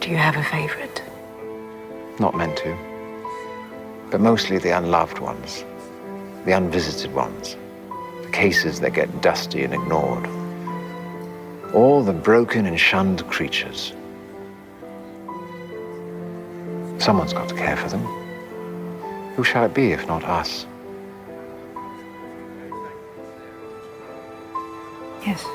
Do you have a favorite? Not meant to. But mostly the unloved ones. The unvisited ones. The cases that get dusty and ignored. All the broken and shunned creatures. Someone's got to care for them. Who shall it be if not us? Yes.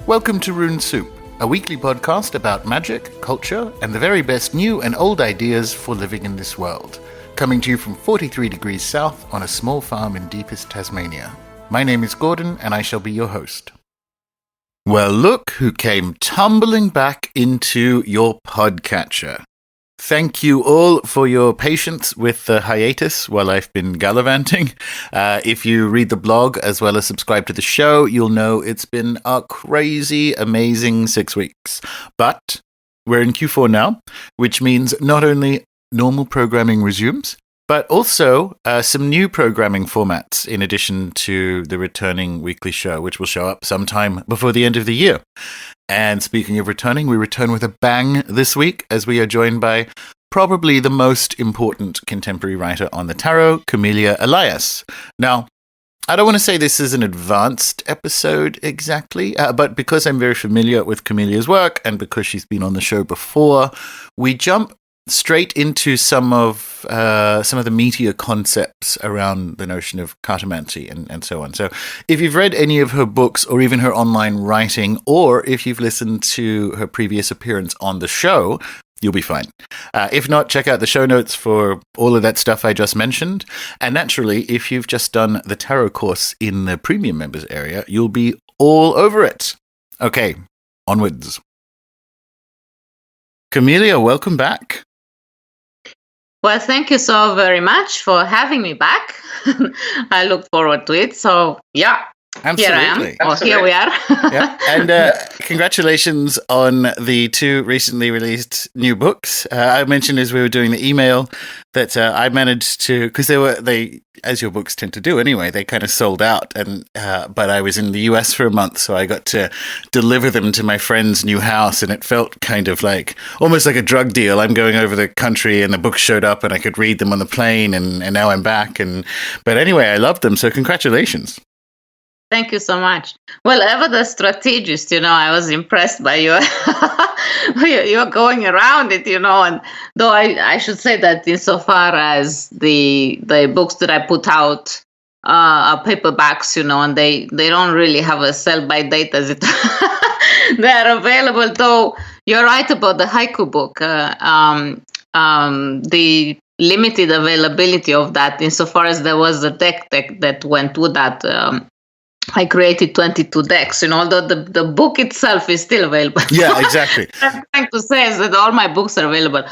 Welcome to Rune Soup, a weekly podcast about magic, culture, and the very best new and old ideas for living in this world. Coming to you from 43 degrees south on a small farm in deepest Tasmania. My name is Gordon, and I shall be your host. Well, look who came tumbling back into your podcatcher. Thank you all for your patience with the hiatus while I've been gallivanting. If you read the blog as well as subscribe to the show, you'll know it's been a crazy, amazing 6 weeks. But we're in Q4 now, which means not only normal programming resumes, but also some new programming formats in addition to the returning weekly show, which will show up sometime before the end of the year. And speaking of returning, we return with a bang this week as we are joined by probably the most important contemporary writer on the tarot, Camelia Elias. Now, I don't want to say this is an advanced episode exactly, but because I'm very familiar with Camelia's work and because she's been on the show before, we jump straight into some of the meatier concepts around the notion of cartomancy and so on. So if you've read any of her books or even her online writing, or if you've listened to her previous appearance on the show, you'll be fine. If not, check out the show notes for all of that stuff I just mentioned. And naturally, if you've just done the tarot course in the premium members area, you'll be all over it. Okay, onwards. Camelia, welcome back. Well, thank you so very much for having me back. I look forward to it. So, yeah, Absolutely. here I am. Or here we are. Yeah. And congratulations on the 2 recently released new books. I mentioned as we were doing the email that I managed to, because they, as your books tend to do anyway, they kind of sold out. And but I was in the US for a month, so I got to deliver them to my friend's new house, and it felt kind of like almost like a drug deal. I'm going over the country, and the books showed up, and I could read them on the plane, and now I'm back. But anyway, I loved them, so congratulations. Thank you so much. Well, ever the strategist, I was impressed by your you're going around it, and though I should say that insofar as the books that I put out are paperbacks, and they don't really have a sell-by date as it they're available, though you're right about the haiku book. The limited availability of that, insofar as there was a deck that went with that. I created 22 decks, although the book itself is still available. Yeah, exactly. What I'm trying to say is that all my books are available,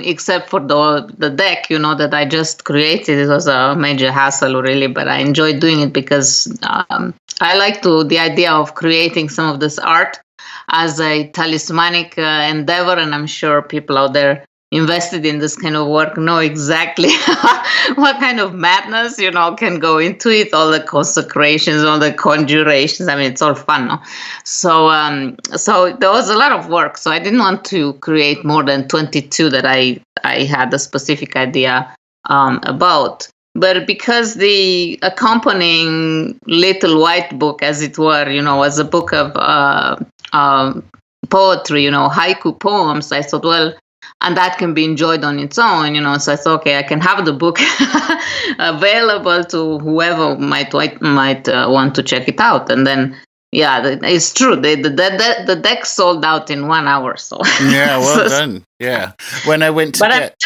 except for the deck, that I just created. It was a major hassle, really, but I enjoyed doing it because I like the idea of creating some of this art as a talismanic endeavor, and I'm sure people out there invested in this kind of work know exactly what kind of madness, can go into it, all the consecrations, all the conjurations. I mean, it's all fun, no? So there was a lot of work. So I didn't want to create more than 22 that I had a specific idea about. But because the accompanying little white book, as it were, was a book of poetry, haiku poems, I thought, well, and that can be enjoyed on its own, So I thought, okay, I can have the book available to whoever might want to check it out. And then, yeah, it's true. The deck sold out in 1 hour. So yeah, well done. Yeah, when I went to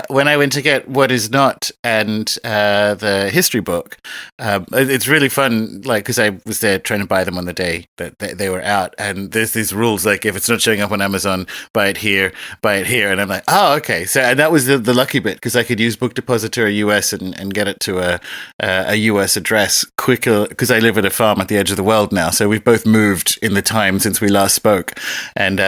when I went to get What Is Not and the history book, it's really fun. Like, because I was there trying to buy them on the day that they were out, and there's these rules like if it's not showing up on Amazon, buy it here, and I'm like, oh, okay. So and that was the lucky bit because I could use Book Depository US and get it to a US address quicker because I live at a farm at the edge of the world now. So we've both moved in the time since we last spoke, and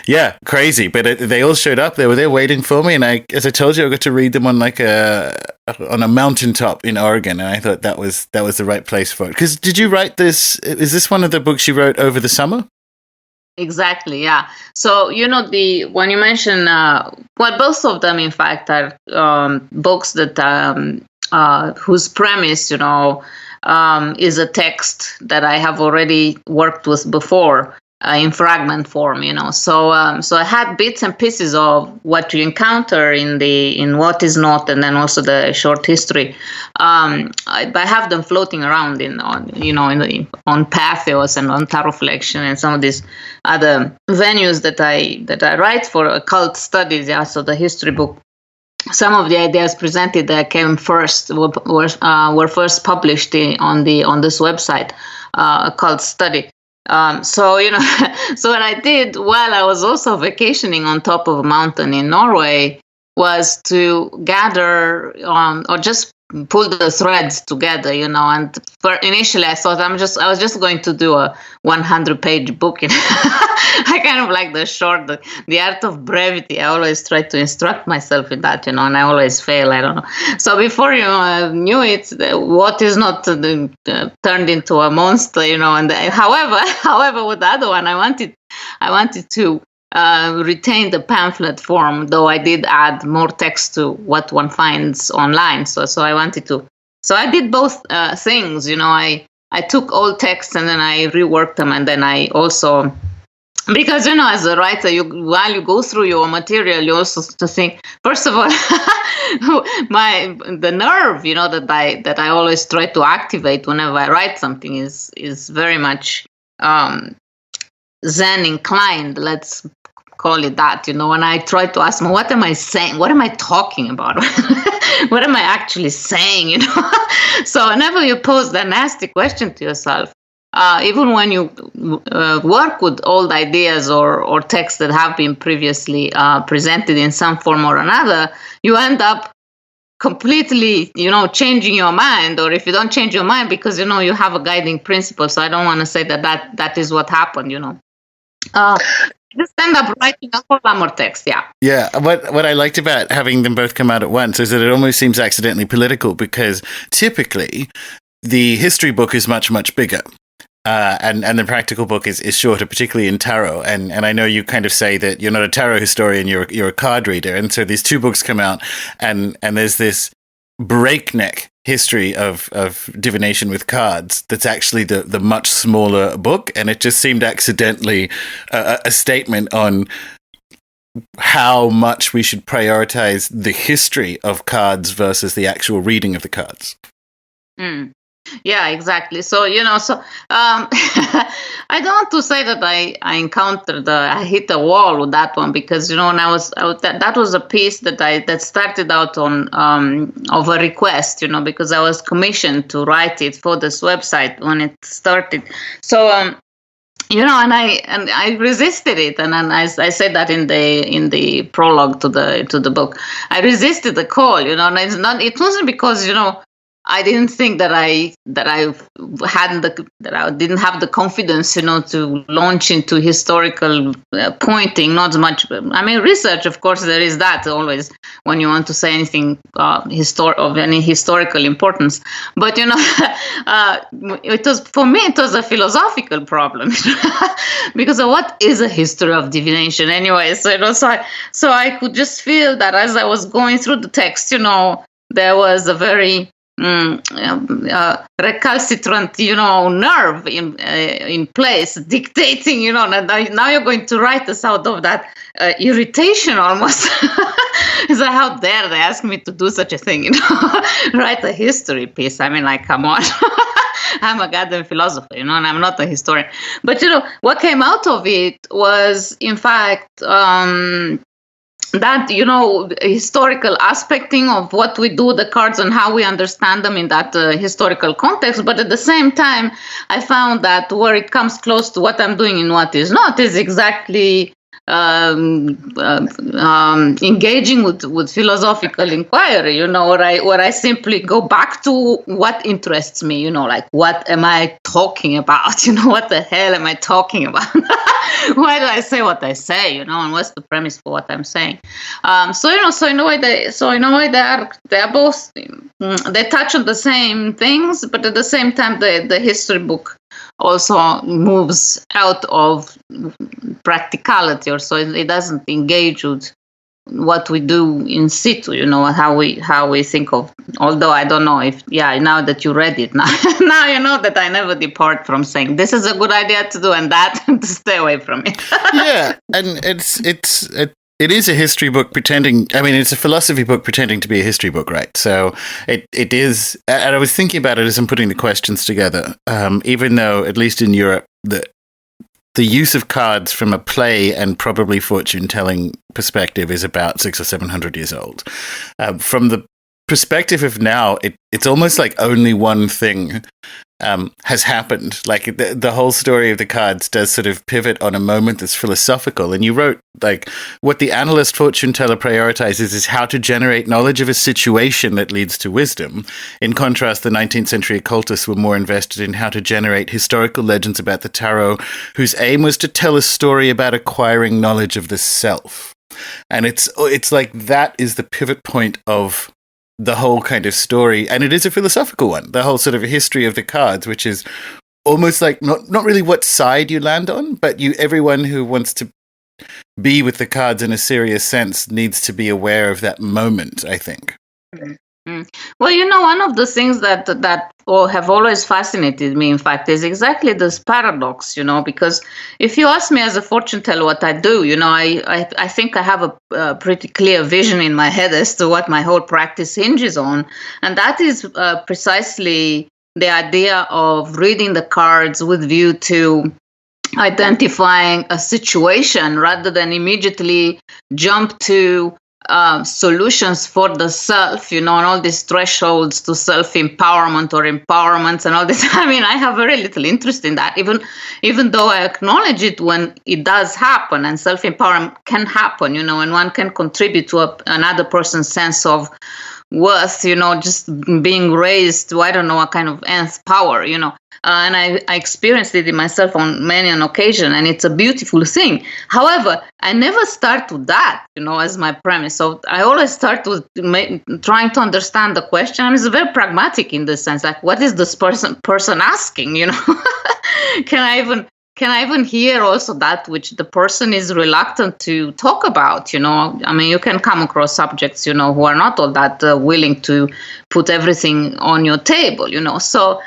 yeah, crazy, but they all showed up. They were there waiting for me, and as I told you, I got to read them on on a mountaintop in Oregon, and I thought that was the right place for it. Because did you write this? Is this one of the books you wrote over the summer? Exactly, yeah. So, when you mention, both of them, in fact, are books that whose premise, is a text that I have already worked with before in fragment form, So I had bits and pieces of what you encounter in What Is Not, and then also the short history. I have them floating around on Patheos and on Taroflexions and some of these other venues that I write for occult studies. Yeah, so the history book. Some of the ideas presented that came first were first published on this website, Occult Study. So what I did while I was also vacationing on top of a mountain in Norway was to gather or just pull the threads together, and initially I thought I was just going to do a 100-page book. I kind of like the art of brevity. I always try to instruct myself in that, and I always fail. I don't know. So before I knew it, What Is Not turned into a monster, and however, with the other one, I wanted to retain the pamphlet form, though I did add more text to what one finds online. So I wanted to. So I did both things. I took old texts and then I reworked them, and then I also, because as a writer, while you go through your material, you also to think, first of all, the nerve, that I always try to activate whenever I write something is very much Zen inclined. Let's call it that, when I try to ask me, what am I saying? What am I talking about? What am I actually saying? So whenever you pose that nasty question to yourself, even when you work with old ideas or texts that have been previously presented in some form or another, you end up completely, changing your mind. Or if you don't change your mind, because, you have a guiding principle. So I don't want to say that is what happened, just end up writing a whole lot more text, yeah. Yeah, what I liked about having them both come out at once is that it almost seems accidentally political, because typically the history book is much, much bigger. And the practical book is shorter, particularly in tarot. And I know you kind of say that you're not a tarot historian, you're a card reader. And so these two books come out, and there's this breakneck history of divination with cards that's actually the much smaller book, and it just seemed accidentally a statement on how much we should prioritize the history of cards versus the actual reading of the cards. Yeah, exactly. So, I don't want to say that I hit a wall with that one, because, when that was a piece that started out on of a request, because I was commissioned to write it for this website when it started. So, and I resisted it, and then I said that in the prologue to the book. I resisted the call, and it wasn't because, I didn't think that I didn't have the confidence, to launch into historical pointing. Not as much. I mean, research, of course, there is that always when you want to say anything of any historical importance. But it was a philosophical problem because of what is a history of divination anyway. So I could just feel that as I was going through the text, there was a very recalcitrant, nerve in place, dictating, now you're going to write us out of that irritation almost. It's like, how dare they ask me to do such a thing, write a history piece. I mean, like, come on. I'm a goddamn philosopher, and I'm not a historian. But, what came out of it was, in fact, that, historical aspecting of what we do, the cards, and how we understand them in that historical context. But at the same time, I found that where it comes close to what I'm doing in What Is Not is exactly engaging with philosophical inquiry, where I simply go back to what interests me, like what am I talking about? What the hell am I talking about? Why do I say what I say? And what's the premise for what I'm saying? So in a way, they are both. They touch on the same things, but at the same time, the history book also moves out of practicality, or so it doesn't engage with what we do in situ, how we think of. Although I don't know if, now that you read it, now you know that I never depart from saying this is a good idea to do and that to stay away from it. Yeah, and it is a history book pretending. I mean, it's a philosophy book pretending to be a history book, right? So it is. And I was thinking about it as I'm putting the questions together. Even though, at least in Europe, the use of cards from a play and probably fortune-telling perspective is about 600 or 700 years old. From the perspective of now, it's almost like only one thing has happened. Like the whole story of the cards does sort of pivot on a moment that's philosophical. And you wrote, like, what the analyst fortune teller prioritizes is how to generate knowledge of a situation that leads to wisdom. In contrast, the 19th century occultists were more invested in how to generate historical legends about the tarot, whose aim was to tell a story about acquiring knowledge of the self. And it's like that is the pivot point of the whole kind of story, and it is a philosophical one, the whole sort of history of the cards, which is almost like not really what side you land on, but everyone who wants to be with the cards in a serious sense needs to be aware of that moment, I think. Mm-hmm. Well, one of the things that have always fascinated me, in fact, is exactly this paradox, because if you ask me as a fortune teller what I do, I think I have a pretty clear vision in my head as to what my whole practice hinges on. And that is precisely the idea of reading the cards with view to identifying a situation rather than immediately jump to solutions for the self, and all these thresholds to self-empowerment or empowerment and all this. I mean, I have very little interest in that, even though I acknowledge it when it does happen, and self-empowerment can happen, and one can contribute to another person's sense of worth, just being raised to, I don't know, a kind of nth power, and I experienced it in myself on many an occasion, and it's a beautiful thing. However, I never start with that, as my premise. So I always start with trying to understand the question. And it's very pragmatic in this sense, like, what is this person asking, Can I even hear also that which the person is reluctant to talk about, I mean, you can come across subjects, who are not all that willing to put everything on your table, So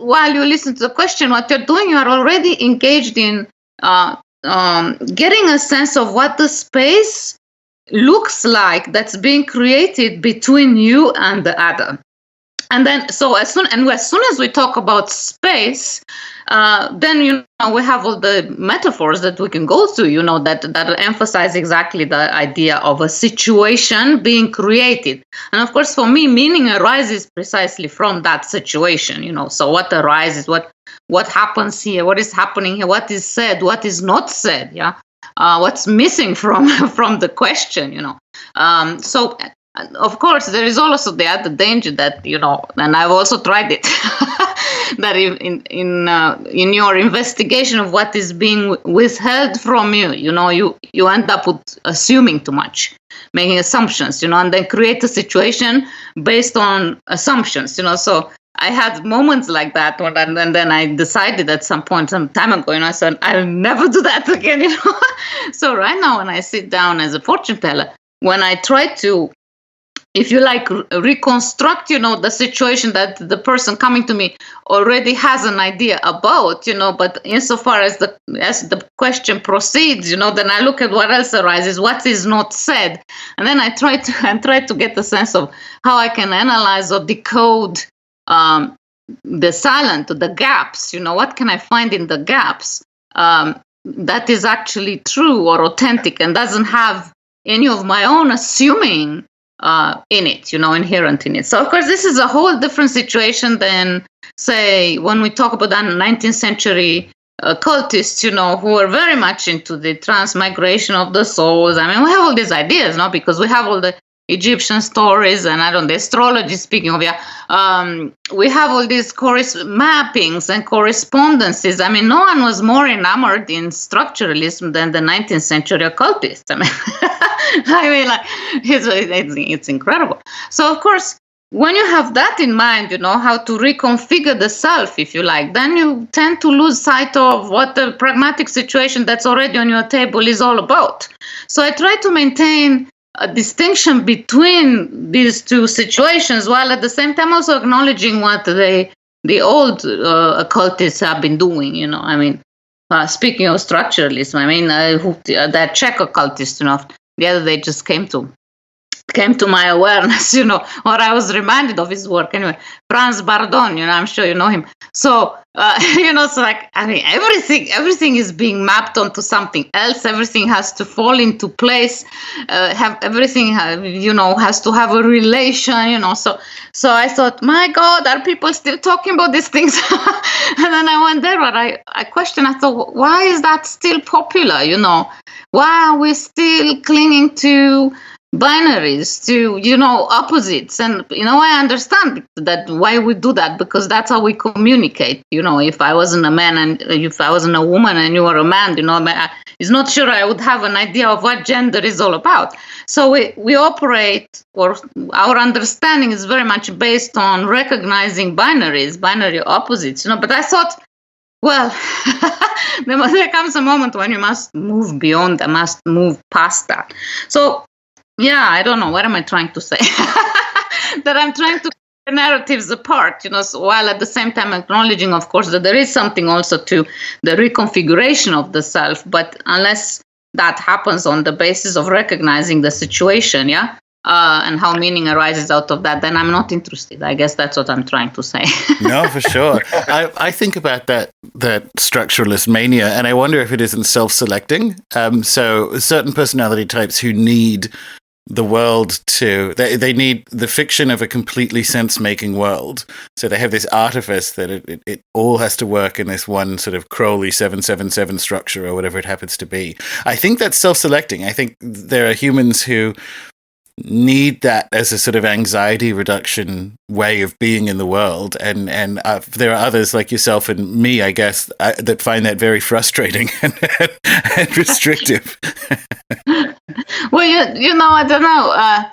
while you listen to the question, what you're doing, you are already engaged in getting a sense of what the space looks like that's being created between you and the other. And then, so as soon as we talk about space, then we have all the metaphors that we can go through, that emphasize exactly the idea of a situation being created. And of course, for me, meaning arises precisely from that situation. So what arises, what happens here, what is happening here, what is said, what is not said, what's missing from the question, So. Of course, there is also the other danger that, and I've also tried it, that in your investigation of what is being withheld from you, you end up with assuming too much, making assumptions, and then create a situation based on assumptions, So I had moments like that, and then I decided at some point, some time ago, I said, I'll never do that again, So right now, when I sit down as a fortune teller, when I try to, if you like, reconstruct, the situation that the person coming to me already has an idea about, but insofar as the question proceeds, then I look at what else arises, what is not said, and then I try to get a sense of how I can analyze or decode the silent, the gaps, what can I find in the gaps that is actually true or authentic and doesn't have any of my own assuming in it, inherent in it. So, of course, this is a whole different situation than, say, when we talk about the 19th century occultists, who are very much into the transmigration of the souls. I mean, we have all these ideas, no? Because we have all the Egyptian stories, and the astrology, speaking of, we have all these mappings and correspondences. I mean, no one was more enamored in structuralism than the 19th century occultists. I mean, it's incredible. So, of course, when you have that in mind, how to reconfigure the self, if you like, then you tend to lose sight of what the pragmatic situation that's already on your table is all about. So I try to maintain a distinction between these two situations, while at the same time also acknowledging what the old occultists have been doing. I mean, speaking of structuralism, I mean, that Czech occultist, the other day just came to my awareness, or I was reminded of his work anyway. Franz Bardon, I'm sure you know him. So, so like, I mean, everything is being mapped onto something else. Everything has to fall into place. Everything, has to have a relation, So I thought, my God, are people still talking about these things? And then I went there, and I questioned. I thought, why is that still popular? Why are we still clinging to binaries, to opposites? And I understand that why we do that, because that's how we communicate. If I wasn't a man and if I wasn't a woman and you were a man, it's not sure I would have an idea of what gender is all about. So we operate, or our understanding is very much based on recognizing binaries, binary opposites. But I thought, well, there comes a moment when you must move beyond that, must move past that. So yeah, I don't know. What am I trying to say? That I'm trying to keep the narratives apart, so while at the same time acknowledging, of course, that there is something also to the reconfiguration of the self. But unless that happens on the basis of recognizing the situation, and how meaning arises out of that, then I'm not interested. I guess that's what I'm trying to say. No, for sure. I think about that structureless mania, and I wonder if it isn't self-selecting. So certain personality types who need the world they need the fiction of a completely sense-making world. So they have this artifice that it all has to work in this one sort of Crowley 777 structure or whatever it happens to be. I think that's self-selecting. I think there are humans who need that as a sort of anxiety reduction way of being in the world, and there are others like yourself and me, I guess, that find that very frustrating and restrictive. Well, I don't know.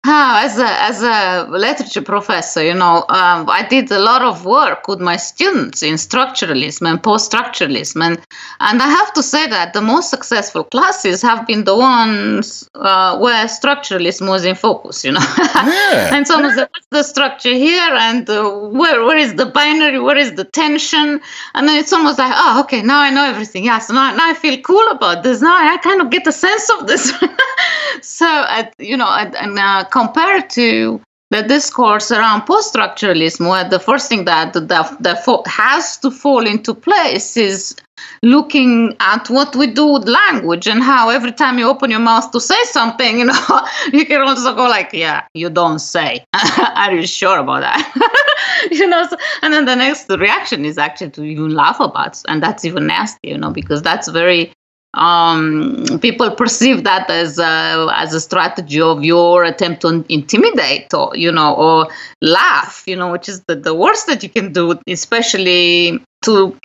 As a literature professor, I did a lot of work with my students in structuralism and post-structuralism, and I have to say that the most successful classes have been the ones where structuralism was in focus, Yeah. And so what's the structure here, and where is the binary, where is the tension, and then it's almost like, oh, okay, now I know everything. Yeah, so now I feel cool about this. Now I kind of get a sense of this. So, compared to the discourse around post-structuralism, where the first thing that has to fall into place is looking at what we do with language, and how every time you open your mouth to say something, you can also go like, yeah, you don't say. Are you sure about that? And then the next reaction is actually to even laugh about, and that's even nasty, because that's very... people perceive that as a strategy of your attempt to intimidate or laugh, which is the worst that you can do, especially to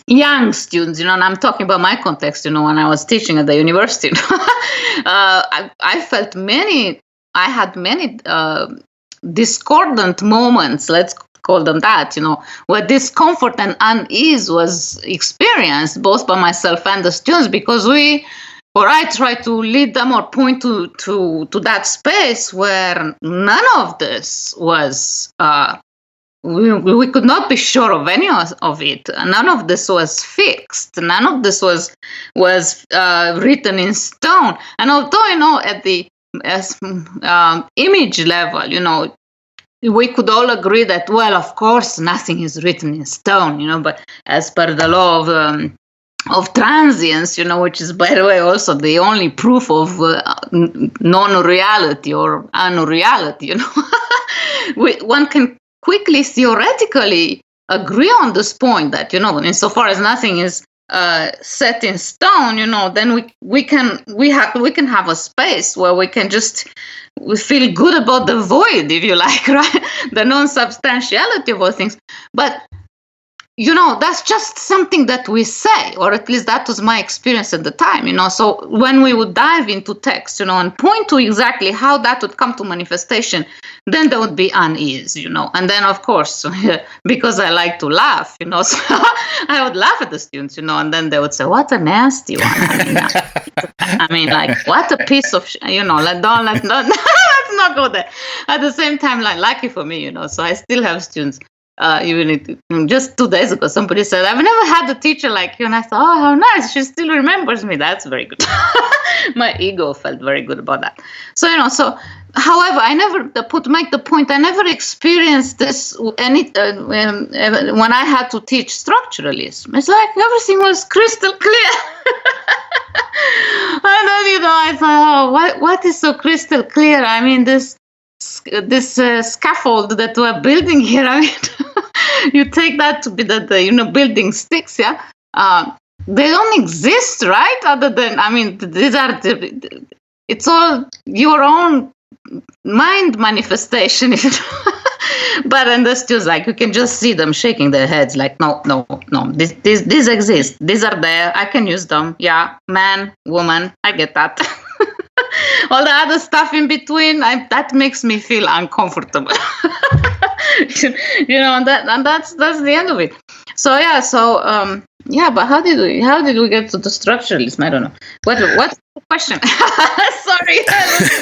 young students, and I'm talking about my context, when I was teaching at the university. I had many discordant moments, let's call them that, where discomfort and unease was experienced both by myself and the students, because I try to lead them or point to that space where none of this was, we could not be sure of any of it. None of this was fixed. None of this was written in stone. And although, at the image level, we could all agree that, well, of course, nothing is written in stone, but as per the law of transience, which is, by the way, also the only proof of non-reality or unreality, one can quickly, theoretically, agree on this point that, insofar as nothing is set in stone, then we can have a space where we feel good about the void, if you like, right? The non-substantiality of all things. But that's just something that we say, or at least that was my experience at the time, So when we would dive into text, and point to exactly how that would come to manifestation, then there would be unease, And then, of course, because I like to laugh, so I would laugh at the students, and then they would say, "What a nasty one." I mean, like, what a piece of, let's not go there. At the same time, like, lucky for me, so I still have students. Just 2 days ago, somebody said, "I've never had a teacher like you," and I thought, "Oh, how nice! She still remembers me." That's very good. My ego felt very good about that. So however, I never make the point. I never experienced this when I had to teach structuralism. It's like everything was crystal clear. And then I thought, "Oh, what is so crystal clear? I mean, this scaffold that we're building here. I mean, you take that to be that building sticks, yeah. They don't exist, right? Other than, I mean, it's all your own mind manifestation." But then the students, like, you can just see them shaking their heads, like, no. These exist. These are there. I can use them. Yeah, man, woman. I get that. All the other stuff in between, that makes me feel uncomfortable. And that's the end of it. So yeah, but how did we get to the structuralism? I don't know. What's the question? Sorry.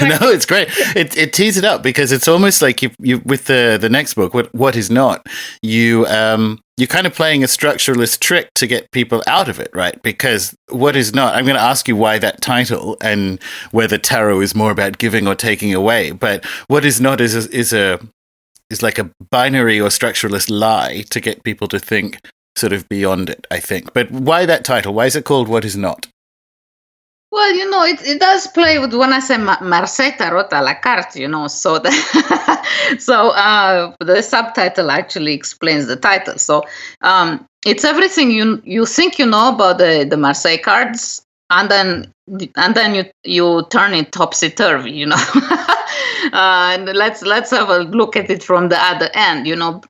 No, it's great. It tees it up because it's almost like you with the next book, what is not, you're kind of playing a structuralist trick to get people out of it, right? Because what is not, I'm going to ask you why that title and whether tarot is more about giving or taking away. But what is not is like a binary or structuralist lie to get people to think sort of beyond it, I think. But why that title? Why is it called What Is Not? Well, it does play with, when I say Marseille Tarot à la carte, so the subtitle actually explains the title. So it's everything you think you know about the Marseille cards, and then you turn it topsy-turvy, and let's have a look at it from the other end,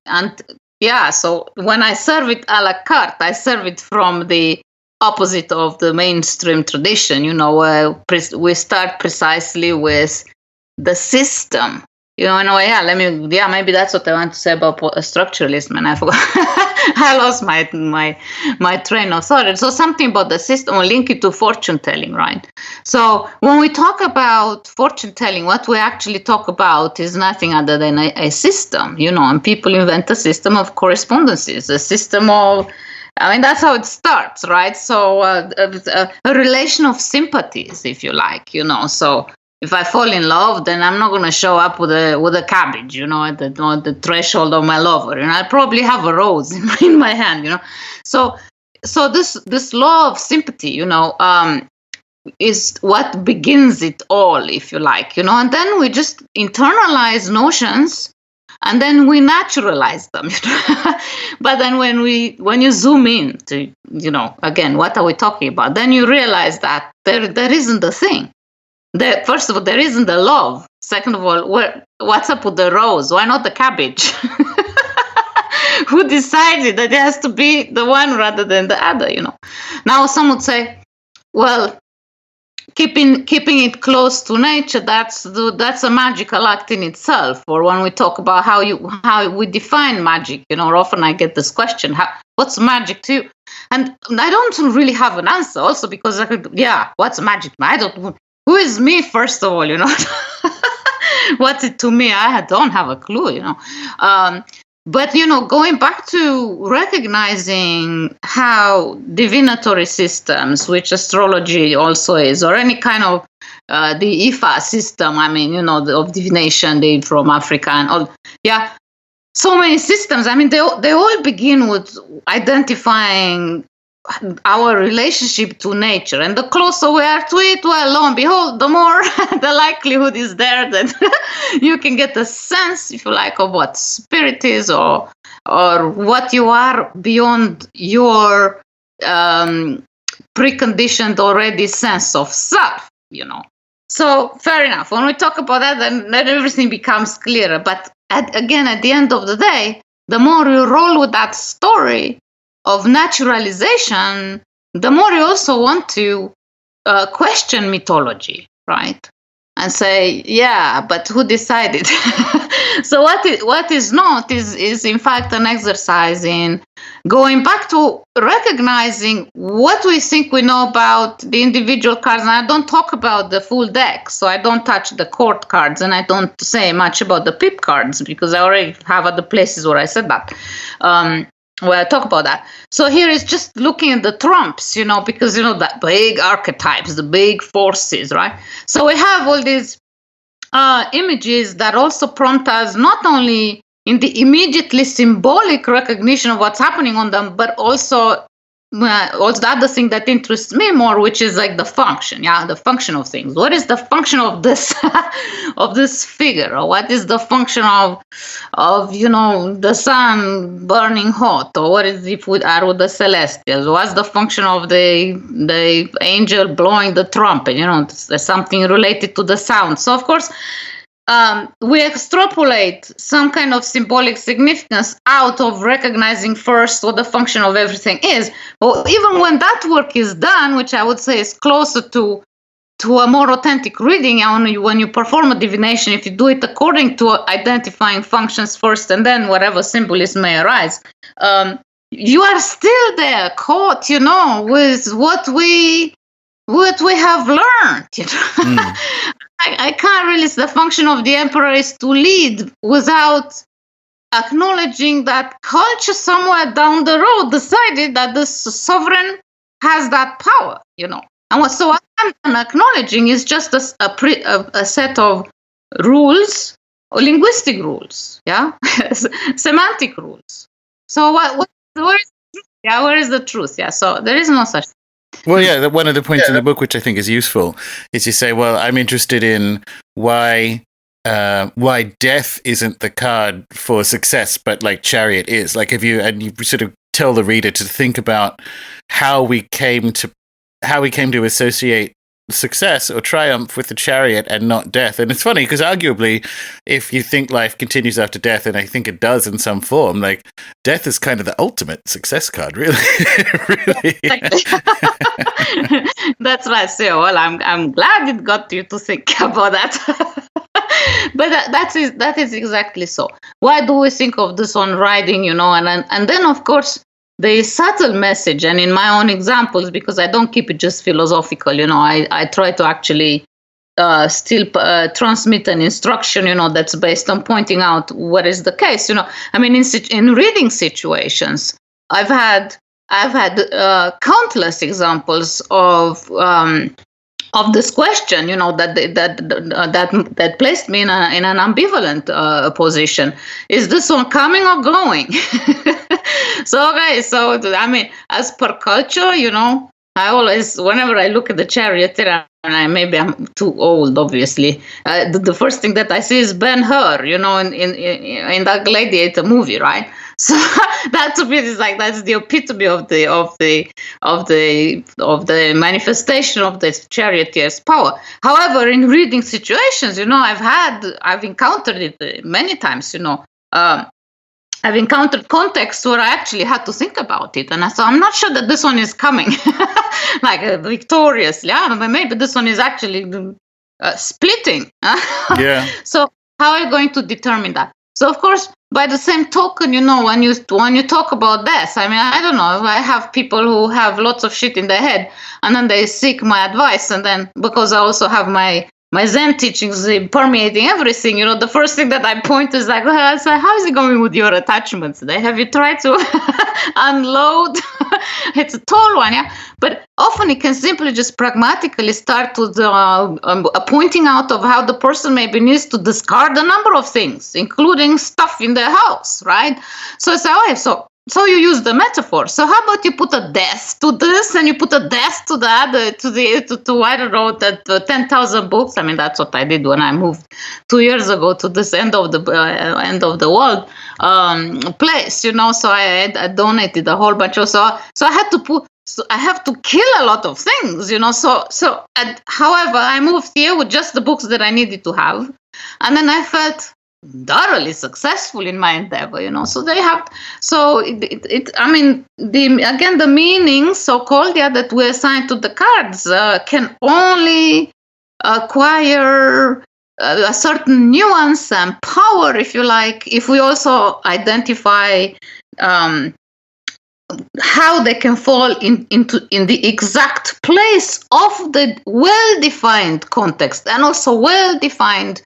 and yeah, so when I serve it a la carte, I serve it from the opposite of the mainstream tradition, we start precisely with the system, in a way. Maybe that's what I want to say about structuralism, and I forgot. I lost my train of thought. So something about the system, we link it to fortune telling, right? So when we talk about fortune telling, what we actually talk about is nothing other than a system, and people invent a system of correspondences, a system of, that's how it starts, right? So a relation of sympathies, if you like, So if I fall in love, then I'm not going to show up with a cabbage, at the threshold of my lover. I probably have a rose in my hand, So this law of sympathy, is what begins it all, if you like, And then we just internalize notions. And then we naturalize them. But then when you zoom in to, again, what are we talking about? Then you realize that there isn't a thing. First of all, there isn't the love. Second of all, what's up with the rose? Why not the cabbage? Who decided that it has to be the one rather than the other? Now some would say, well, keeping it close to nature, that's a magical act in itself. Or when we talk about how we define magic, often I get this question: what's magic to you? And I don't really have an answer. Also because what's magic? Who is me, first of all? What's it to me? I don't have a clue. But, going back to recognizing how divinatory systems, which astrology also is, or any kind of the Ifa system, of divination, from Africa and all. Yeah, so many systems. They all begin with identifying our relationship to nature. And the closer we are to it, well, lo and behold, the more the likelihood is there that you can get a sense, if you like, of what spirit is or what you are beyond your preconditioned already sense of self, So fair enough. When we talk about that, then everything becomes clearer. But at the end of the day, the more you roll with that story of naturalization, the more you also want to question mythology, right? And say, yeah, but who decided? So what is not is in fact an exercise in going back to recognizing what we think we know about the individual cards. And I don't talk about the full deck, so I don't touch the court cards, and I don't say much about the pip cards because I already have other places where I said that. Where I talk about that. So here is just looking at the trumps, because, the big archetypes, the big forces, right? So we have all these images that also prompt us not only in the immediately symbolic recognition of what's happening on them, but also the other thing that interests me more, which is like the function, the function of things. What is the function of this of this figure, or what is the function of the sun burning hot, or what is if we are with the celestials? What's the function of the angel blowing the trumpet? There's something related to the sound. So of course, we extrapolate some kind of symbolic significance out of recognizing first what the function of everything is. Or even when that work is done, which I would say is closer to a more authentic reading, when you perform a divination, if you do it according to identifying functions first and then whatever symbolism may arise, you are still there caught, with what we have learned. I can't really. The function of the emperor is to lead without acknowledging that culture somewhere down the road decided that the sovereign has that power, And so what I'm acknowledging is just a set of rules, or linguistic rules, semantic rules. So where is the truth? So there is no such thing. Well, one of the points in the book, which I think is useful, is you say, well, I'm interested in why death isn't the card for success, but like Chariot is. Like you sort of tell the reader to think about how we came to associate success or triumph with the Chariot and not death. And it's funny because arguably, if you think life continues after death, and I think it does in some form, like death is kind of the ultimate success card, really. Really. That's right. So, well, I'm glad it got you to think about that. But that is exactly so. Why do we think of this on writing, and then of course the subtle message, and in my own examples, because I don't keep it just philosophical, I try to actually still transmit an instruction, that's based on pointing out what is the case. In reading situations, I've had countless examples of this question, that placed me in an ambivalent position. Is this one coming or going? So as per culture, I always, whenever I look at the Charioteer, and maybe I'm too old, obviously, the first thing that I see is Ben-Hur, in that Gladiator movie, right? So that to me is like, that's the epitome of the manifestation of the Charioteer's power. However, in reading situations, I've encountered it many times. I've encountered contexts where I actually had to think about it, and so I'm not sure that this one is coming like victoriously. I don't know, maybe this one is actually splitting. Yeah. So how are you going to determine that? So of course, by the same token, when you talk about death, I don't know. I have people who have lots of shit in their head, and then they seek my advice, and then because I also have my Zen teachings permeating everything, the first thing that I point is like, well, so how is it going with your attachments? Have you tried to unload? It's a tall one, yeah. But often it can simply just pragmatically start with a pointing out of how the person maybe needs to discard a number of things, including stuff in their house, right? So it's so so you use the metaphor. So how about you put a death to this, and you put a death to that, to I don't know, that 10,000 books. I mean, that's what I did when I moved 2 years ago to this end of the world place. You know, so I donated a whole bunch of so I had to put. So I have to kill a lot of things, you know. However, I moved here with just the books that I needed to have, and then I felt thoroughly successful in my endeavor, you know. So they have, so I mean, the meanings, so-called, that we assign to the cards can only acquire a certain nuance and power, if you like, if we also identify how they can fall in the exact place of the well-defined context and also well-defined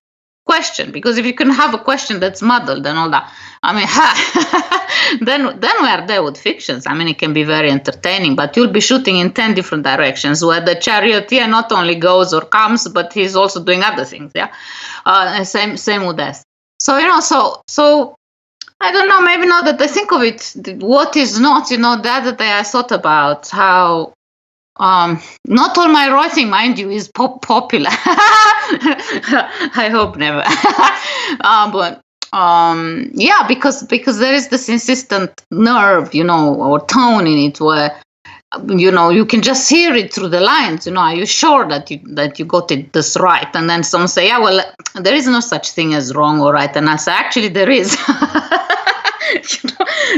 question. Because if you can have a question that's muddled and all that, I mean, then we are there with fictions. I mean, it can be very entertaining, but you'll be shooting in 10 different directions where the charioteer not only goes or comes, but he's also doing other things. Yeah, same with us. So, you know, so I don't know, maybe now that I think of it, what is not, you know, the other day I thought about how not all my writing, mind you, is popular. I hope never. Yeah, because there is this insistent nerve, you know, or tone in it where, you know, you can just hear it through the lines. You know, are you sure that you got it this right? And then some say, yeah, well, there is no such thing as wrong or right. And I say, actually, there is.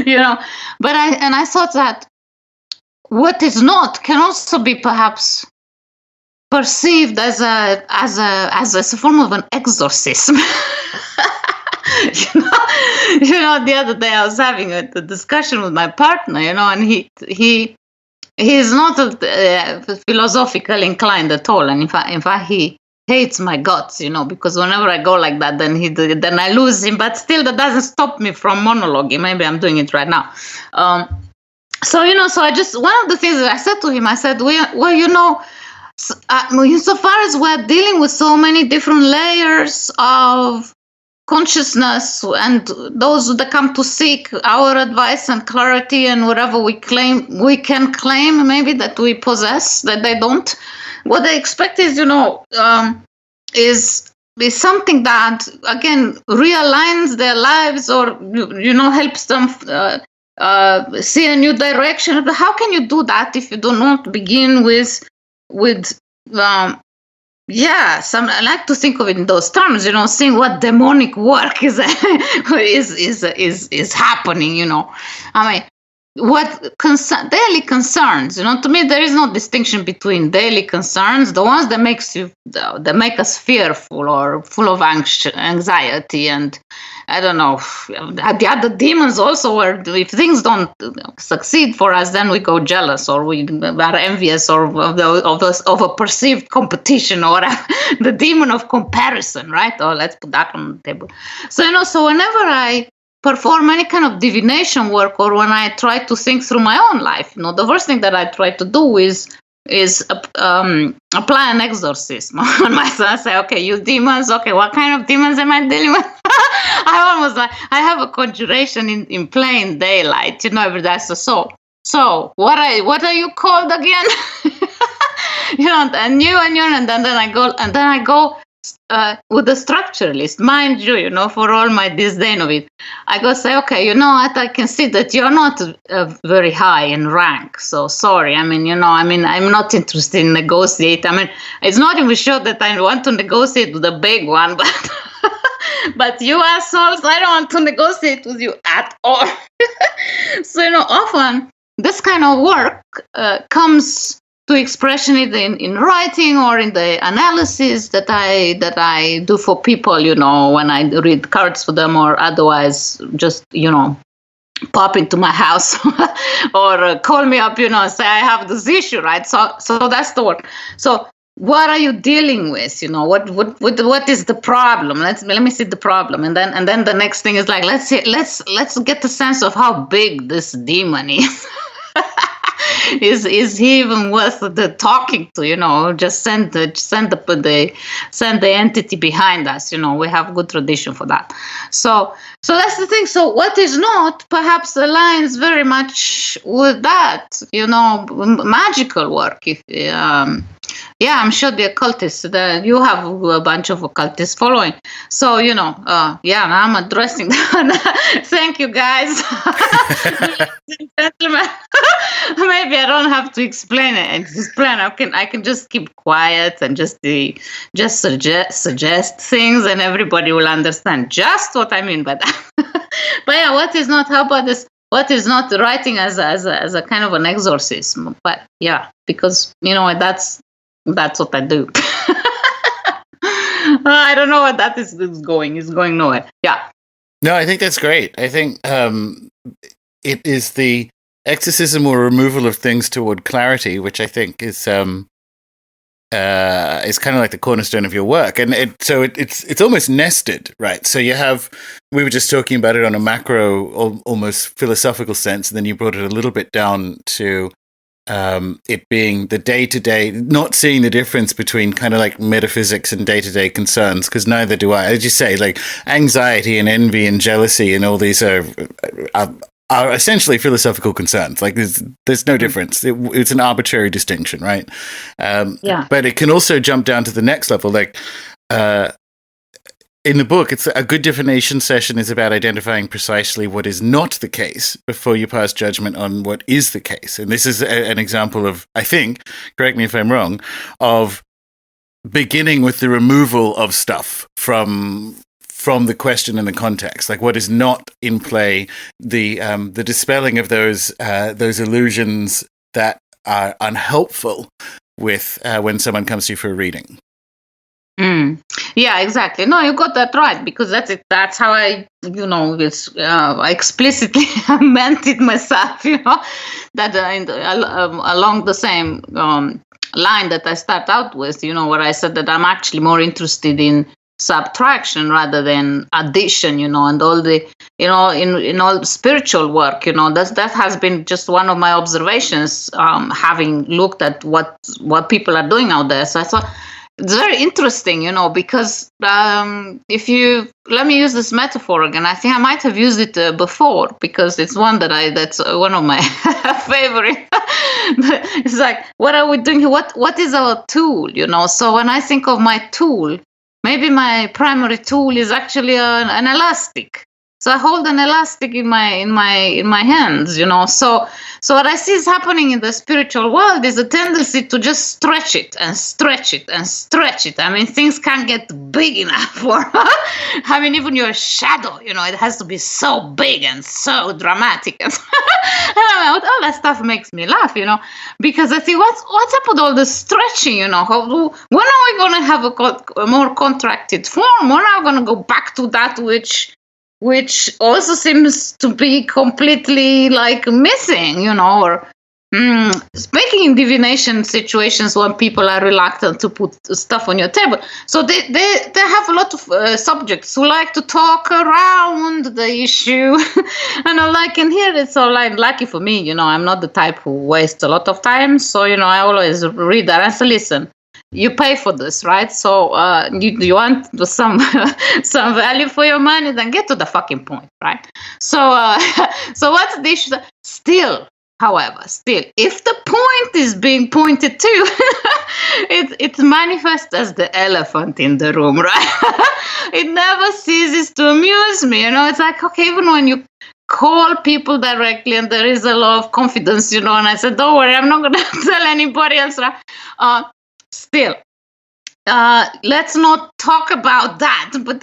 you know. But I thought that what is not can also be perhaps perceived as a form of an exorcism. You know, the other day I was having a discussion with my partner, you know, and he's not philosophically inclined at all, and in fact he hates my guts, you know, because whenever I go like that, then I lose him. But still, that doesn't stop me from monologuing. Maybe I'm doing it right now. So, you know, so one of the things that I said to him, I said, well, you know, insofar as we're dealing with so many different layers of consciousness and those that come to seek our advice and clarity and whatever we can claim maybe that we possess, that they don't. What they expect is, you know, is something that, again, realigns their lives or, you know, helps them see a new direction. But how can you do that if you do not begin with I like to think of it in those terms, you know, seeing what demonic work is happening, you know. I mean, what daily concerns, you know, to me there is no distinction between daily concerns, the ones that make us fearful or full of anxiety, and I don't know, the other demons also, where if things don't succeed for us, then we go jealous or we are envious or of a perceived competition or the demon of comparison, right? Or let's put that on the table. So, you know, so whenever I perform any kind of divination work or when I try to think through my own life, you know, the first thing that I try to do is apply an exorcism on myself. I say, okay, you demons, okay, what kind of demons am I dealing with? I have a conjuration in plain daylight, you know, every day. So what are you called again? You know, and then I go with the structuralist, mind you, you know, for all my disdain of it, I go say, okay, you know what, I can see that you're not very high in rank, so sorry. I mean, I'm not interested in negotiate. I mean, it's not even sure that I want to negotiate with the big one, but you assholes, I don't want to negotiate with you at all. So, you know, often this kind of work comes to expression either in writing or in the analysis that I do for people, you know, when I read cards for them, or otherwise just, you know, pop into my house or call me up, you know, say I have this issue, right? So that's the work. So what are you dealing with? You know, what is the problem? Let me see the problem, and then the next thing is like, let's get the sense of how big this demon is. is he even worth the talking to? Just send the entity behind us. We have good tradition for that. So that's the thing. So what is not perhaps aligns very much with that, magical work. If I'm sure the occultists, you have a bunch of occultists following. So, I'm addressing them. Thank you, guys. Gentlemen. Maybe I don't have to explain it. I can just keep quiet and just suggest things, and everybody will understand just what I mean by that. But yeah, what is not? How about this? What is not writing as a kind of an exorcism? But yeah, because that's what I do. I don't know what that is going. It's going nowhere. Yeah. No, I think that's great. I think it is the exorcism or removal of things toward clarity, which I think is kind of like the cornerstone of your work. And it's almost nested, right? So we were just talking about it on a macro, almost philosophical sense, and then you brought it a little bit down to it being the day-to-day, not seeing the difference between kind of like metaphysics and day-to-day concerns, because neither do I. As you say, like anxiety and envy and jealousy and all these are essentially philosophical concerns. Like there's no difference. It's an arbitrary distinction, right? But it can also jump down to the next level. Like in the book, it's a good divination session is about identifying precisely what is not the case before you pass judgment on what is the case. And this is an example of, I think, correct me if I'm wrong, of beginning with the removal of stuff from the question and the context, like what is not in play, the dispelling of those illusions that are unhelpful with when someone comes to you for a reading. Yeah, exactly. No, you got that right, because that's it. That's how I, I explicitly meant it myself. That along the same line that I start out with, where I said that I'm actually more interested in subtraction rather than addition, and all the, in all spiritual work, that has been just one of my observations, having looked at what people are doing out there. So I thought it's very interesting, because let me use this metaphor again. I think I might have used it before, because it's one that's one of my favorite. It's like, what are we doing here? What is our tool? So when I think of my tool, maybe my primary tool is actually an elastic. So I hold an elastic in my hands, So what I see is happening in the spiritual world is a tendency to just stretch it and stretch it and stretch it. I mean, things can't get big enough for. I mean, even your shadow, it has to be so big and so dramatic. And all that stuff makes me laugh, because I think what's up with all the stretching, when are we going to have a more contracted form? When are we going to go back to that which also seems to be completely like missing, or speaking in divination situations when people are reluctant to put stuff on your table. So they have a lot of subjects who like to talk around the issue. And here it's all like, lucky for me, I'm not the type who wastes a lot of time. So, I always read that and say, listen, you pay for this, right? So you want some value for your money, then get to the fucking point, right? So what's the issue? Still, if the point is being pointed to, it manifests as the elephant in the room, right? It never ceases to amuse me. It's like, okay, even when you call people directly and there is a lot of confidence, and I said, don't worry, I'm not going to tell anybody else, right? Still, let's not talk about that. But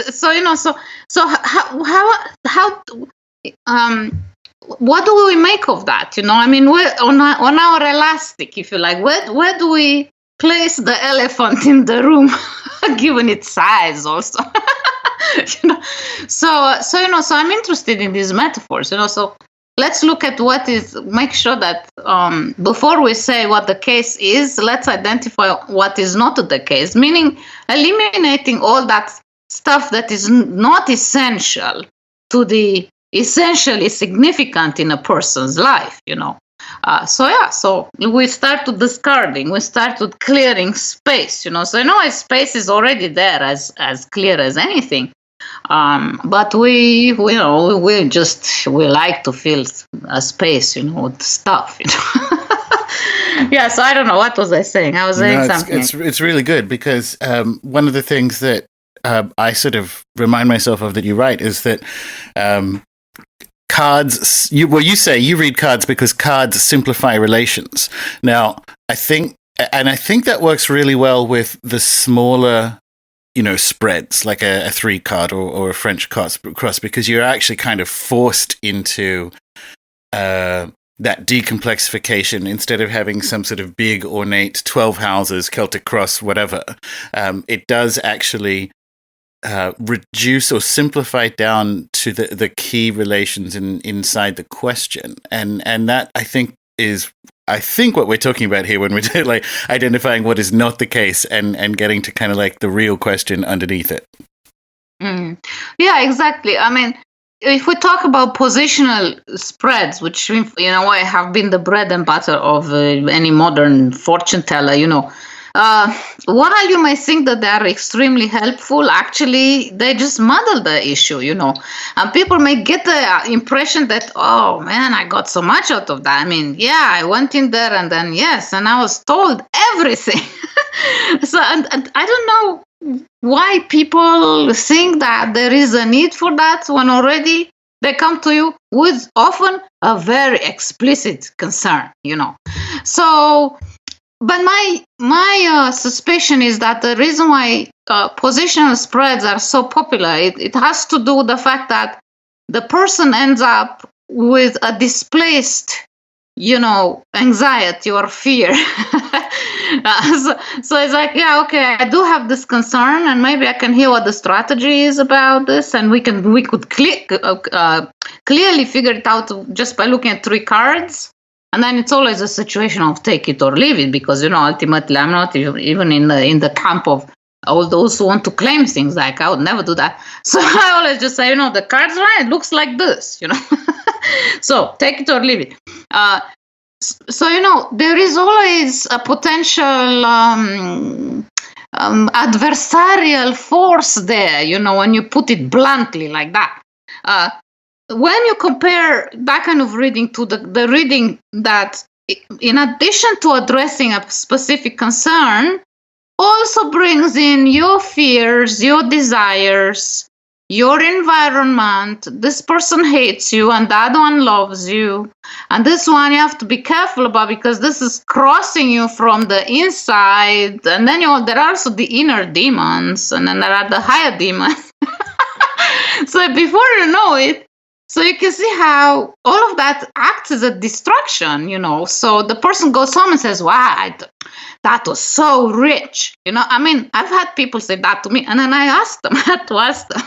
what do we make of that? I mean, we're on our elastic, if you like. Where do we place the elephant in the room, given its size, also? So I'm interested in these metaphors. So let's look at make sure that before we say what the case is, let's identify what is not the case, meaning eliminating all that stuff that is not essential to the essentially significant in a person's life, So we start to discarding, we start to clearing space, So space is already there as clear as anything. But we like to fill a space, with stuff, Yeah, so I don't know, what was I saying? I was saying something. It's really good because one of the things that I sort of remind myself of that you write is that cards, you say you read cards because cards simplify relations. Now, I think that works really well with the smaller, spreads, like a 3 card or a French cross, because you're actually kind of forced into that decomplexification instead of having some sort of big, ornate 12 houses, Celtic cross, whatever. It does actually reduce or simplify down to the key relations inside the question. And that, I think what we're talking about here when we're like identifying what is not the case and getting to kind of like the real question underneath it. Yeah, exactly. I mean, if we talk about positional spreads, which, have been the bread and butter of any modern fortune teller, while you may think that they are extremely helpful, actually, they just muddle the issue, And people may get the impression that, oh, man, I got so much out of that. I mean, yeah, I went in there and then, yes, and I was told everything. So, and I don't know why people think that there is a need for that when already they come to you with often a very explicit concern, So, but my suspicion is that the reason why positional spreads are so popular, it has to do with the fact that the person ends up with a displaced, anxiety or fear. So it's like, yeah, okay, I do have this concern, and maybe I can hear what the strategy is about this, and we could clearly figure it out just by looking at 3 cards. And then it's always a situation of take it or leave it, because ultimately I'm not even in the camp of all those who want to claim things. Like, I would never do that. So I always just say, the cards right, it looks like this, So take it or leave it. So there is always a potential adversarial force there, when you put it bluntly like that. When you compare that kind of reading to the reading that, in addition to addressing a specific concern, also brings in your fears, your desires, your environment. This person hates you and the other one loves you. And this one you have to be careful about because this is crossing you from the inside. And then there are also the inner demons, and then there are the higher demons. So before you know it, so you can see how all of that acts as a distraction, So the person goes home and says, wow, that was so rich. I mean, I've had people say that to me, and then I had to ask them.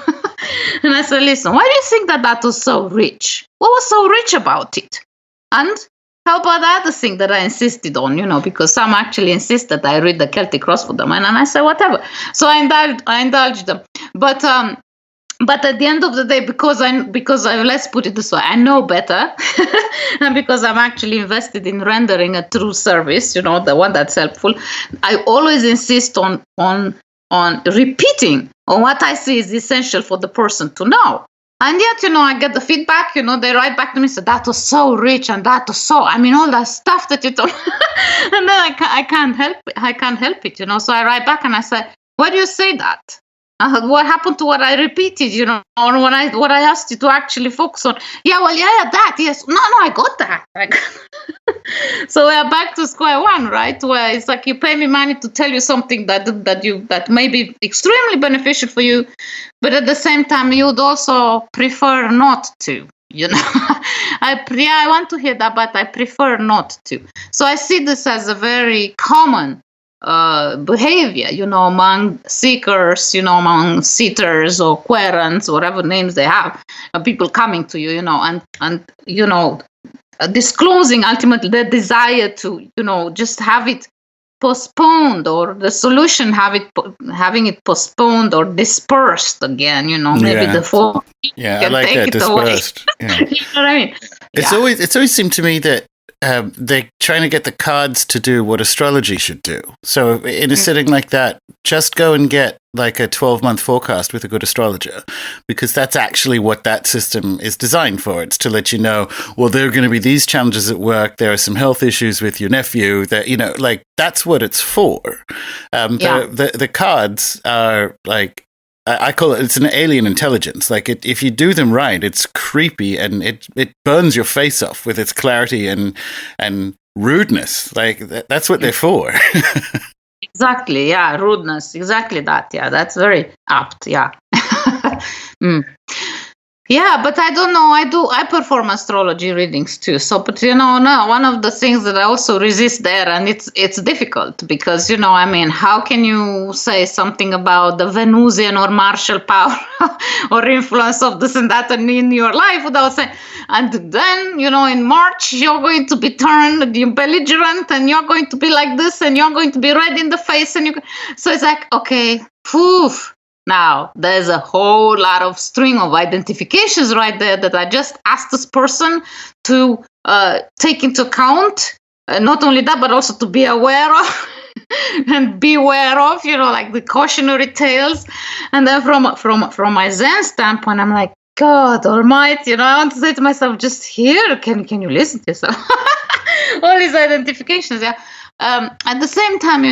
And I said, listen, why do you think that was so rich? What was so rich about it? And how about the other thing that I insisted on, because some actually insist that I read the Celtic cross for them. And I said, whatever. So I indulged them. But at the end of the day, because let's put it this way, I know better, and because I'm actually invested in rendering a true service, the one that's helpful, I always insist on repeating on what I see is essential for the person to know. And yet, I get the feedback, they write back to me, so that was so rich, and that was so, all that stuff that you told. And then I can't help it, So I write back and I say, why do you say that? What happened to what I repeated, or what I asked you to actually focus on? Yeah, that, yes. No, I got that. So we're back to square one, right? Where it's like you pay me money to tell you something that may be extremely beneficial for you, but at the same time you'd also prefer not to. I want to hear that, but I prefer not to. So I see this as a very common behavior, among seekers, among seaters or querents, whatever names they have, people coming to you, and disclosing ultimately their desire to, just have it postponed, or the solution having it postponed or dispersed again, maybe the phone. Yeah, I like that, dispersed. Yeah. You know what I mean? It's always seemed to me that they're trying to get the cards to do what astrology should do. So in a setting like that, just go and get like a 12-month forecast with a good astrologer, because that's actually what that system is designed for. It's to let you know, well, there are going to be these challenges at work. There are some health issues with your nephew. That, you know, like that's what it's for. The cards are like, I call it's an alien intelligence. Like if you do them right, it's creepy and it burns your face off with its clarity and rudeness. Like that's what they're for. Exactly. Yeah. Rudeness. Exactly that. Yeah. That's very apt. Yeah. Yeah, but I don't know. I perform astrology readings too. So, but no, one of the things that I also resist there, and it's difficult because, I mean, how can you say something about the Venusian or martial power or influence of this and that in your life without saying, and then, in March, you're going to be turned belligerent and you're going to be like this and you're going to be red in the face. So it's like, okay, poof. Now, there's a whole lot of string of identifications right there that I just asked this person to take into account. Not only that, but also to be aware of and beware of, like the cautionary tales. And then from my Zen standpoint, I'm like, God Almighty, I want to say to myself, just here, can you listen to yourself? All these identifications, yeah. At the same time,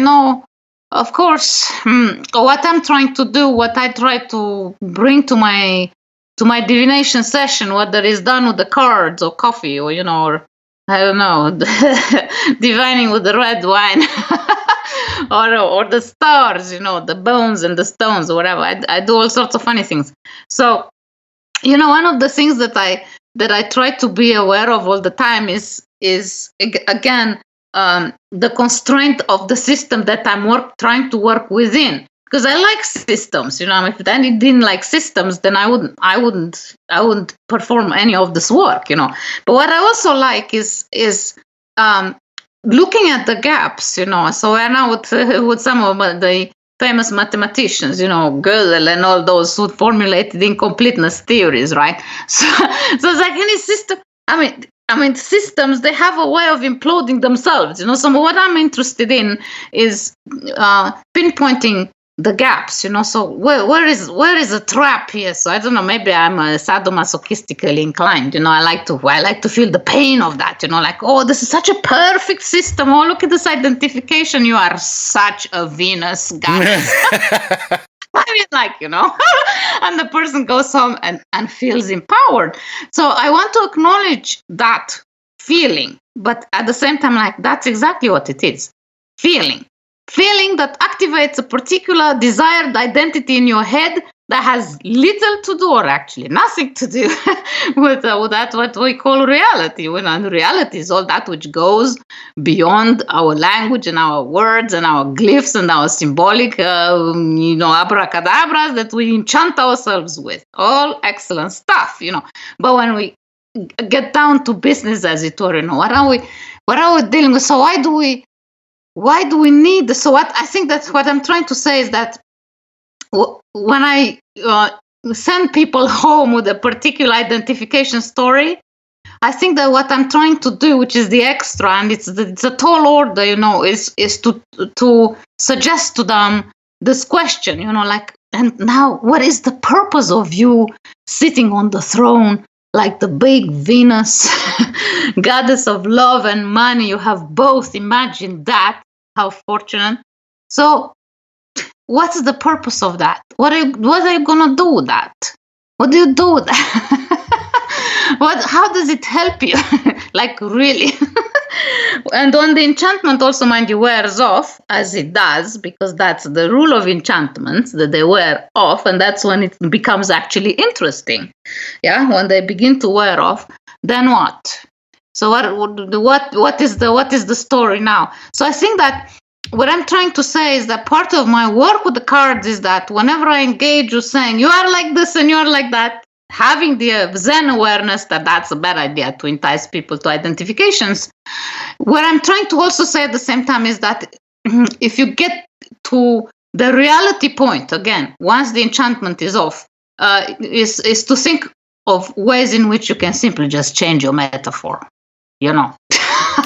of course, what I'm trying to do, what I try to bring to my divination session, whether it's done with the cards or coffee or, or I don't know, divining with the red wine or the stars, the bones and the stones or whatever. I do all sorts of funny things. So, one of the things that I try to be aware of all the time is again, the constraint of the system that I'm trying to work within, because I like systems. If I didn't like systems, then I wouldn't perform any of this work. But what I also like is looking at the gaps. So right now with some of the famous mathematicians, Gödel and all those who formulated incompleteness theories, right? So it's like any system. I mean, systems, they have a way of imploding themselves, So what I'm interested in is pinpointing the gaps, So where is a trap here? So I don't know. Maybe I'm sadomasochistically inclined, I like to feel the pain of that, like, oh, this is such a perfect system. Oh, look at this identification. You are such a Venus goddess. I mean, like, and the person goes home and feels empowered. So I want to acknowledge that feeling, but at the same time, like, that's exactly what it is. Feeling that activates a particular desired identity in your head that has little to do, or actually nothing to do with that, what we call reality. When reality is all that which goes beyond our language and our words and our glyphs and our symbolic, abracadabras that we enchant ourselves with. All excellent stuff, But when we get down to business, as it were, what are we dealing with? So why do we need? So what I think that's what I'm trying to say is that when I send people home with a particular identification story, I think that what I'm trying to do, which is the extra, and it's a tall order, is to suggest to them this question, like, and now what is the purpose of you sitting on the throne like the big Venus, goddess of love and money? You have both. Imagine that. How fortunate. So what's the purpose of that? What are you gonna do with that? What do you do with that? How does it help you? Like, really? And when the enchantment also, mind you, wears off, as it does, because that's the rule of enchantments, that they wear off, and that's when it becomes actually interesting. Yeah, when they begin to wear off, then what? So what is the story now? So I think that what I'm trying to say is that part of my work with the cards is that whenever I engage with saying you are like this and you are like that, having the Zen awareness that that's a bad idea to entice people to identifications. What I'm trying to also say at the same time is that if you get to the reality point, again, once the enchantment is off, is to think of ways in which you can simply just change your metaphor,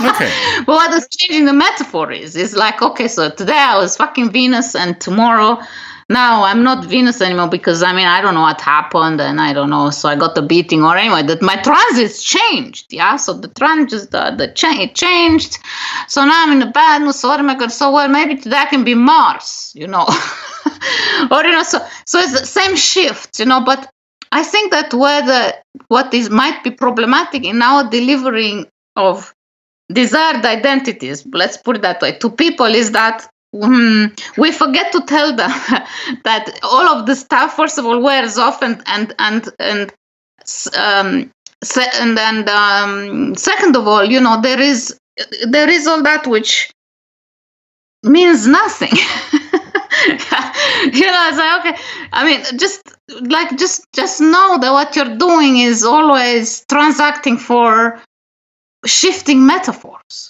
Okay. But what is changing the metaphor is like, okay, so today I was fucking Venus, and tomorrow, now I'm not Venus anymore because, I mean, I don't know what happened, and I don't know, so I got the beating, or anyway, that my transits changed, yeah? So the transits, it changed, so now I'm in the bad mood, so what am I going to, so well, maybe today I can be Mars, you know? Or, you know, so it's the same shift, you know, but I think that might be problematic in our delivering of desired identities, let's put it that way, to people, is that we forget to tell them that all of the stuff, first of all, wears off, and second of all, you know, there is all that which means nothing. You know, it's like, okay, I mean, just know that what you're doing is always transacting for shifting metaphors.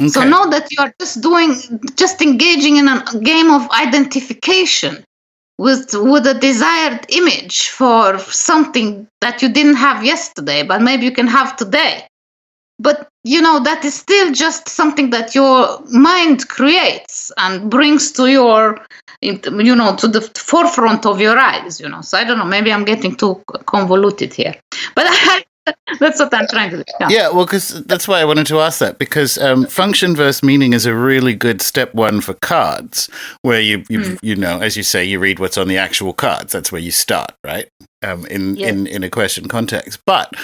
Okay. So know that you are just engaging in a game of identification with a desired image for something that you didn't have yesterday, but maybe you can have today. But, you know, that is still just something that your mind creates and brings to your, you know, to the forefront of your eyes, you know. So I don't know, maybe I'm getting too convoluted here. But that's what I'm trying to do. Yeah, well, because that's why I wanted to ask that, because function versus meaning is a really good step one for cards, where you know, as you say, you read what's on the actual cards. That's where you start, right? In a question context. But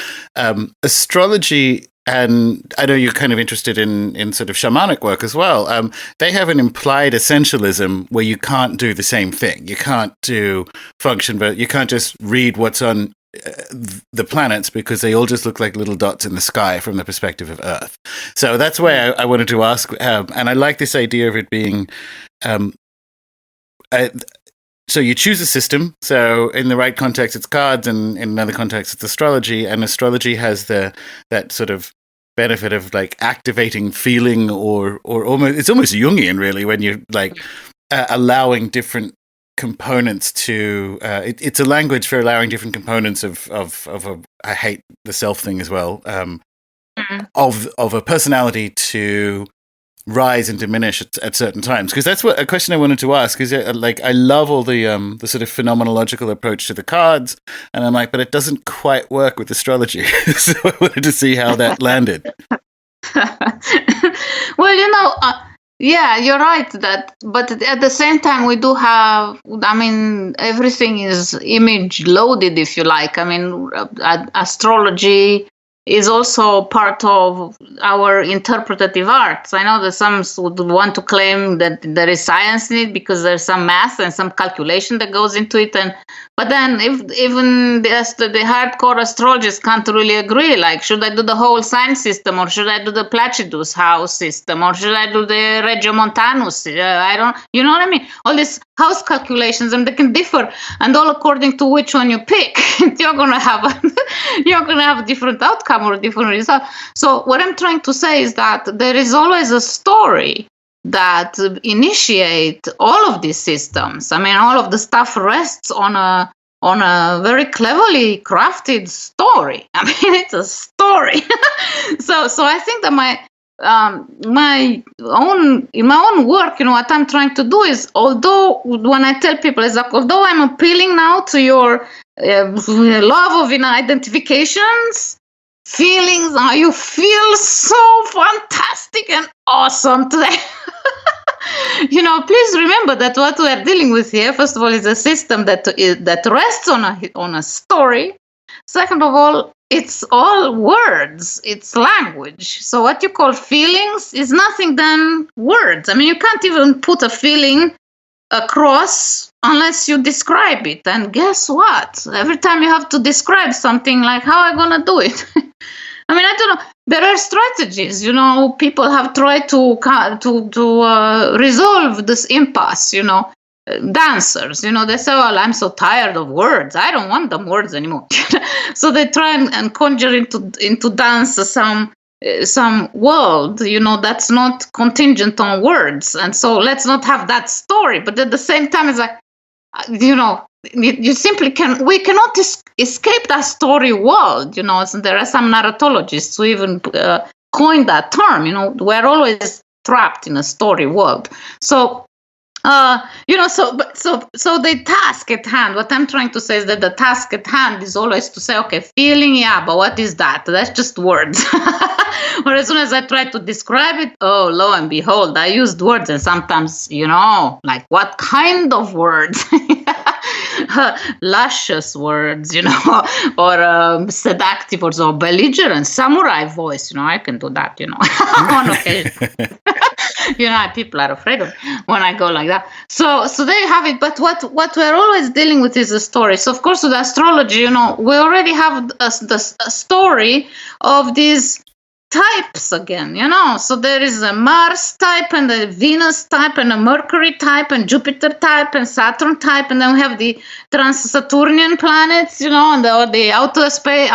astrology, and I know you're kind of interested in sort of shamanic work as well. They have an implied essentialism where you can't do the same thing. You can't do function, but you can't just read what's on the planets, because they all just look like little dots in the sky from the perspective of Earth. So that's why I wanted to ask, and I like this idea of it being, so you choose a system. So in the right context, it's cards, and in another context, it's astrology. And astrology has that sort of benefit of like activating feeling, or almost, it's almost Jungian really, when you're like allowing different components to it's a language for allowing different components of I hate the self thing as well, of a personality to rise and diminish at certain times. Because that's a question I wanted to ask, is like, I love all the sort of phenomenological approach to the cards, and I'm like, but it doesn't quite work with astrology. So I wanted to see how that landed. Well, you know, yeah, you're right. But at the same time, we do have, I mean, everything is image loaded, if you like. I mean, astrology is also part of our interpretative arts. I know that some would want to claim that there is science in it because there's some math and some calculation that goes into it. But then even the hardcore astrologers can't really agree. Like, should I do the whole sign system, or should I do the Placidus house system, or should I do the Regiomontanus? I don't, you know what I mean? All these house calculations, and they can differ, and all according to which one you pick, you're gonna have a different outcome or a different result. So what I'm trying to say is that there is always a story that initiate all of these systems. I mean, all of the stuff rests on a very cleverly crafted story. I mean, it's a story. So I think that in my own work, you know, what I'm trying to do is, although when I tell people, is like, although I'm appealing now to your love of identifications, feelings, you feel so fantastic and awesome today. You know, please remember that what we are dealing with here, first of all, is a system that rests on a story. Second of all, it's all words, it's language. So what you call feelings is nothing than words. I mean, you can't even put a feeling across unless you describe it. And guess what? Every time you have to describe something, like, how am I going to do it? I mean, I don't know. There are strategies, you know, people have tried to resolve this impasse, you know. Dancers, you know, they say, well, I'm so tired of words. I don't want them words anymore. So they try and conjure into dance some world, you know, that's not contingent on words. And so let's not have that story. But at the same time, it's like, you know, you simply we cannot escape that story world, you know. So there are some narratologists who even coined that term. We're always trapped in a story world. So so the task at hand, what I'm trying to say is that the task at hand is always to say, okay, feeling, yeah, but what is that? That's just words. Or as soon as I try to describe it, oh, lo and behold, I used words, and sometimes, like what kind of words? Luscious words, or seductive words, or belligerent samurai voice. I can do that, on occasion. People are afraid of it when I go like that. So there you have it. But what we're always dealing with is a story. So of course with astrology, we already have a story of these types again, So there is a Mars type and a Venus type and a Mercury type and Jupiter type and Saturn type, and then we have the trans-Saturnian planets, and the outer space,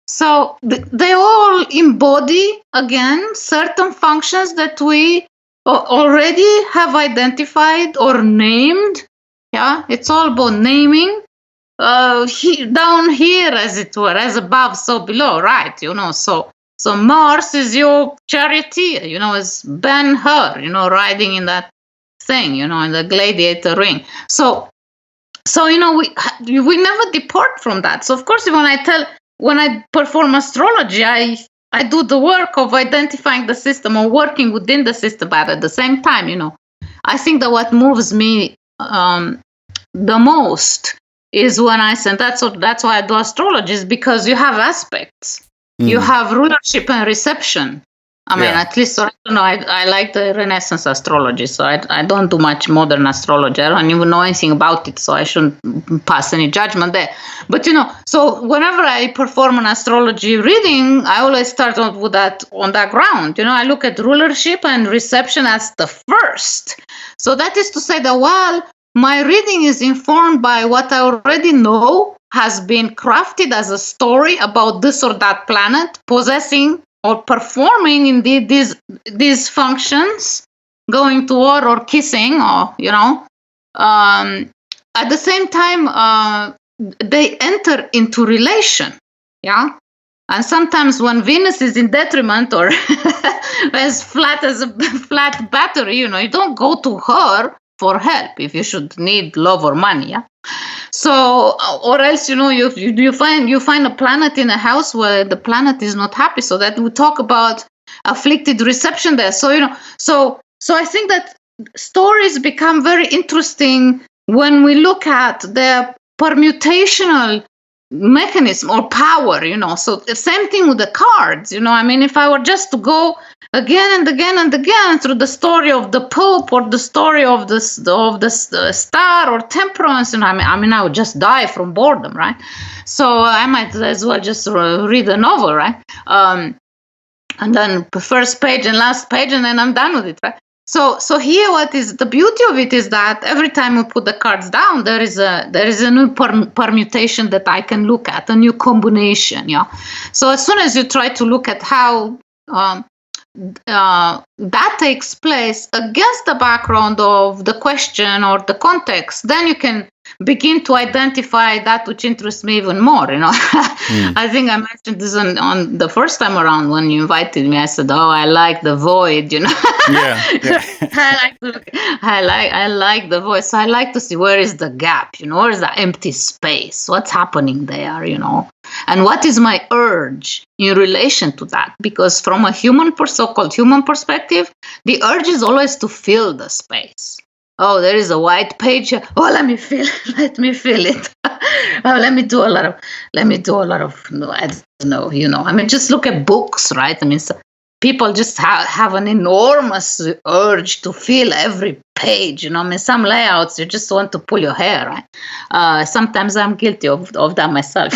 So they all embody, again, certain functions that we already have identified or named. Yeah, it's all about naming. Down here, as it were, as above, so below, right? So Mars is your charioteer, is Ben-Hur, riding in that thing, in the gladiator ring. So we never depart from that. So of course, when I perform astrology, I do the work of identifying the system or working within the system, but at the same time, I think that what moves me the most is when I say, that's why I do astrology, is because you have aspects. You have rulership and reception. I mean, at least, I don't know, I like the Renaissance astrology, so I don't do much modern astrology. I don't even know anything about it, so I shouldn't pass any judgment there. But, so whenever I perform an astrology reading, I always start on that ground. I look at rulership and reception as the first. So that is to say that while my reading is informed by what I already know has been crafted as a story about this or that planet possessing or performing indeed these functions, going to war or kissing, or at the same time they enter into relation, and sometimes when Venus is in detriment or as flat as a flat battery, you don't go to her for help if you should need love or money, So, or else, you find a planet in a house where the planet is not happy. So that we talk about afflicted reception there. So, so I think that stories become very interesting when we look at their permutational mechanism or power, So the same thing with the cards, if I were just to go again and again and again through the story of the Pope or the story of the Star or Temperance, I would just die from boredom, right? So I might as well just read a novel, right? And then the first page and last page, and then I'm done with it, right? So here, what is the beauty of it is that every time we put the cards down, there is a new permutation that I can look at, a new combination, So as soon as you try to look at how that takes place against the background of the question or the context, then you can begin to identify that which interests me even more. I think I mentioned this on the first time around when you invited me. I said, "Oh, I like the void." Yeah. I like the void. So I like to see where is the gap. Where is the empty space? What's happening there? And what is my urge in relation to that? Because from a so-called human perspective, the urge is always to fill the space. Oh, there is a white page here. Oh, let me fill it. Oh, let me do a lot of, I don't know, just look at books, right? So people just have an enormous urge to fill every page, some layouts, you just want to pull your hair, right? Sometimes I'm guilty of that myself,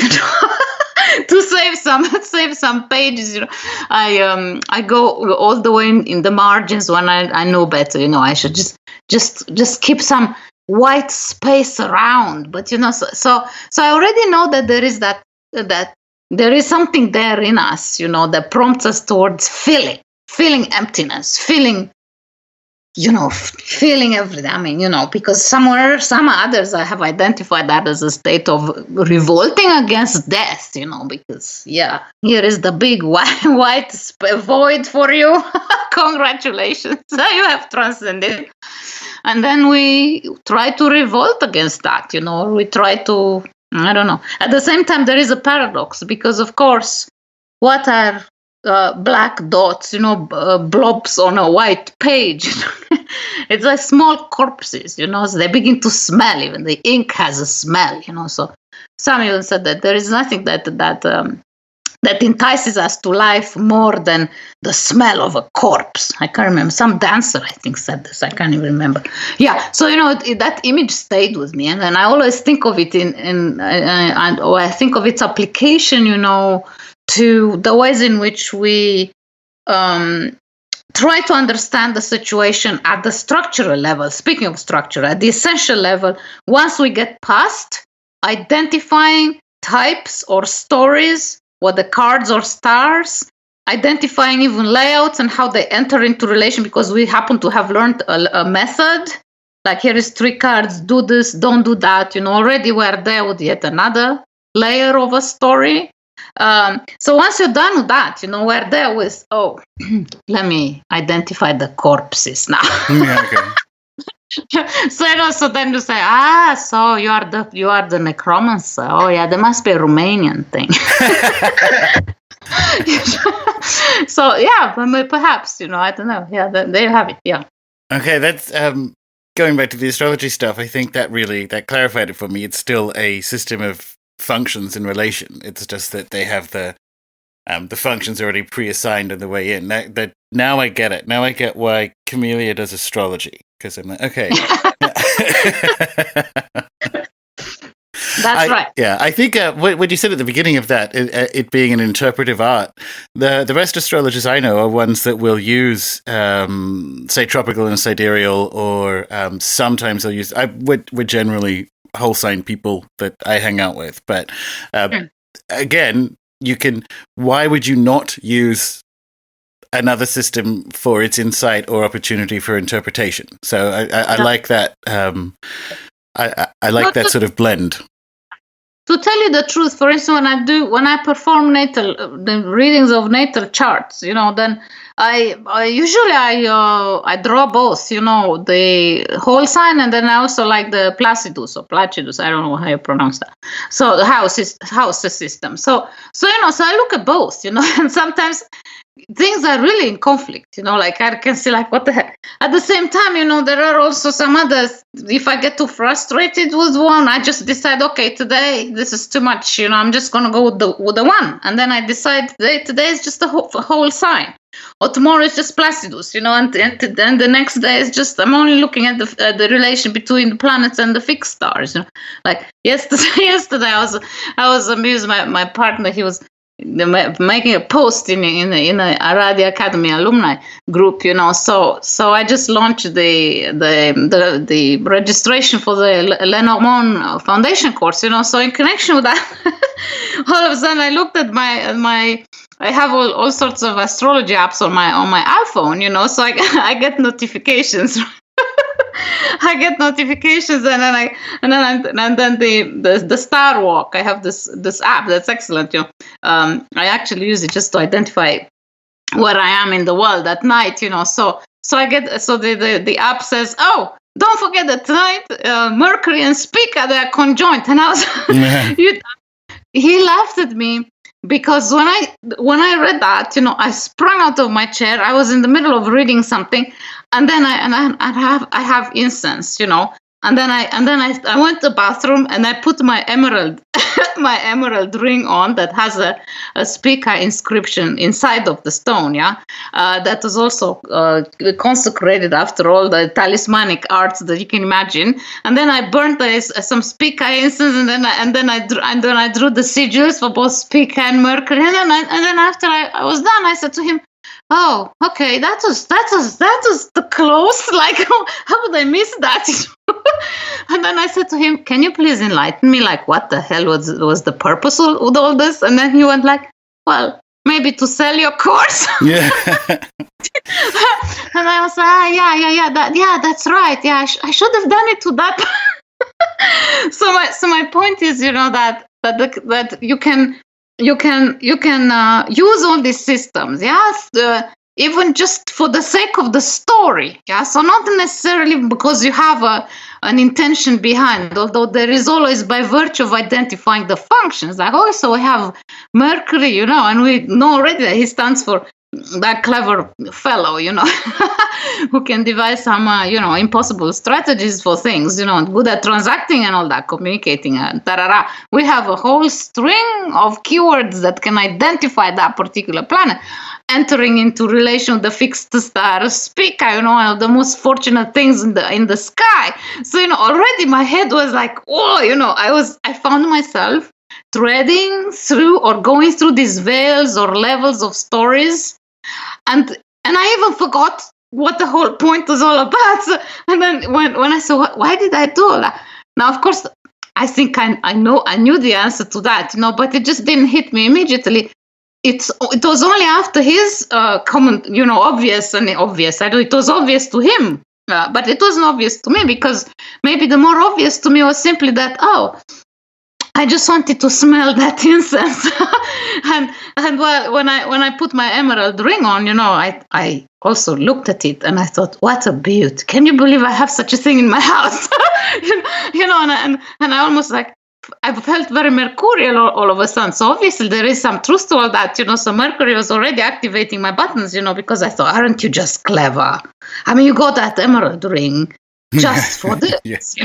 to save some pages, I go all the way in the margins when I know better, I should just keep some white space around. But so I already know that there is that there is something there in us, that prompts us towards filling emptiness, filling feeling everything. I mean, because some others I have identified that as a state of revolting against death, because, here is the big white void for you. Congratulations, you have transcended. And then we try to revolt against that, we try to, I don't know. At the same time, there is a paradox because, of course, what are black dots, blobs on a white page? It's like small corpses, so they begin to smell. Even the ink has a smell, So some even said that there is nothing that entices us to life more than the smell of a corpse. I can't remember. Some dancer, I think, said this. I can't even remember. Yeah. So that image stayed with me, and I always think of it or I think of its application, to the ways in which we try to understand the situation at the structural level. Speaking of structure, at the essential level, once we get past identifying types or stories, or the cards or stars, identifying even layouts and how they enter into relation, because we happen to have learned a method. Like, here is 3 cards, do this, don't do that. Already we're there with yet another layer of a story. So once you're done with that, we're there with, let me identify the corpses now. Yeah, okay. So then you say, so you are the necromancer. Oh yeah, there must be a Romanian thing. So yeah, perhaps, I don't know. Yeah, there you have it. Yeah. Okay, that's going back to the astrology stuff. I think that clarified it for me. It's still a system of functions in relation. It's just that they have the functions already pre-assigned on the way in. Now I get it. Now I get why Camelia does astrology, because I'm like, okay. That's right. Yeah, I think what you said at the beginning of that, it being an interpretive art, the rest astrologers I know are ones that will use, say, tropical and sidereal, or sometimes they'll use. We're generally whole sign people that I hang out with, but again, why would you not use another system for its insight or opportunity for interpretation? So I like that. I like that sort of blend. To tell you the truth, for instance, when I perform the readings of natal charts, then I usually draw both, the whole sign, and then I also like the Placidus or Placidus. I don't know how you pronounce that. So the house system. So I look at both, and sometimes things are really in conflict, like I can see like, what the heck. At the same time, there are also some others. If I get too frustrated with one, I just decide, okay, today this is too much, I'm just going to go with the one. And then I decide today is just a whole sign. Or tomorrow is just Placidus, and then the next day is just, I'm only looking at the relation between the planets and the fixed stars. Like yesterday I was amused. My partner, he was making a post in a Aradia Academy alumni group, so I just launched the registration for the Lenormand foundation course, so in connection with that, all of a sudden I looked at my I have all sorts of astrology apps on my iPhone, so I get notifications. I get notifications, and then the Star Walk. I have this app that's excellent. I actually use it just to identify where I am in the world at night. So I get the app says, oh, don't forget that tonight Mercury and Spica, they are conjoined, and I was he laughed at me. Because when I read that, I sprung out of my chair. I was in the middle of reading something, and then I have incense, and then I went to the bathroom and I put my emerald ring on that has a Spica inscription inside of the stone. That was also consecrated after all the talismanic arts that you can imagine. And then I burnt some Spica incense, and then I drew the sigils for both Spica and Mercury. And then after I was done, I said to him, "Oh, okay, that was the close. Like, how would I miss that?" And then I said to him, "Can you please enlighten me? Like, what the hell was the purpose of all this?" And then he went like, "Well, maybe to sell your course. Yeah. And I was like, that's right. Yeah, I should have done it to that. So my point is, that you can use all these systems, even just for the sake of the story, so not necessarily because you have an intention behind, although there is always, by virtue of identifying the functions, like also we have Mercury, and we know already that he stands for that clever fellow, who can devise some, impossible strategies for things, good at transacting and all that, communicating, and tarara. We have a whole string of keywords that can identify that particular planet entering into relation with the fixed star Spica, one of the most fortunate things in the sky. So, already my head was like, I found myself threading through or going through these veils or levels of stories, and I even forgot what the whole point was all about. So, and then when I saw, why did I do all that? Now, of course, I think I knew the answer to that, but it just didn't hit me immediately. It was only after his comment, obvious. I know it was obvious to him, but it wasn't obvious to me, because maybe the more obvious to me was simply that, I just wanted to smell that incense. and when I put my emerald ring on, I also looked at it and I thought, what a beauty. Can you believe I have such a thing in my house? And I almost I felt very mercurial all of a sudden. So obviously there is some truth to all that, so Mercury was already activating my buttons, because I thought, aren't you just clever? I mean, you got that emerald ring just for this, yes.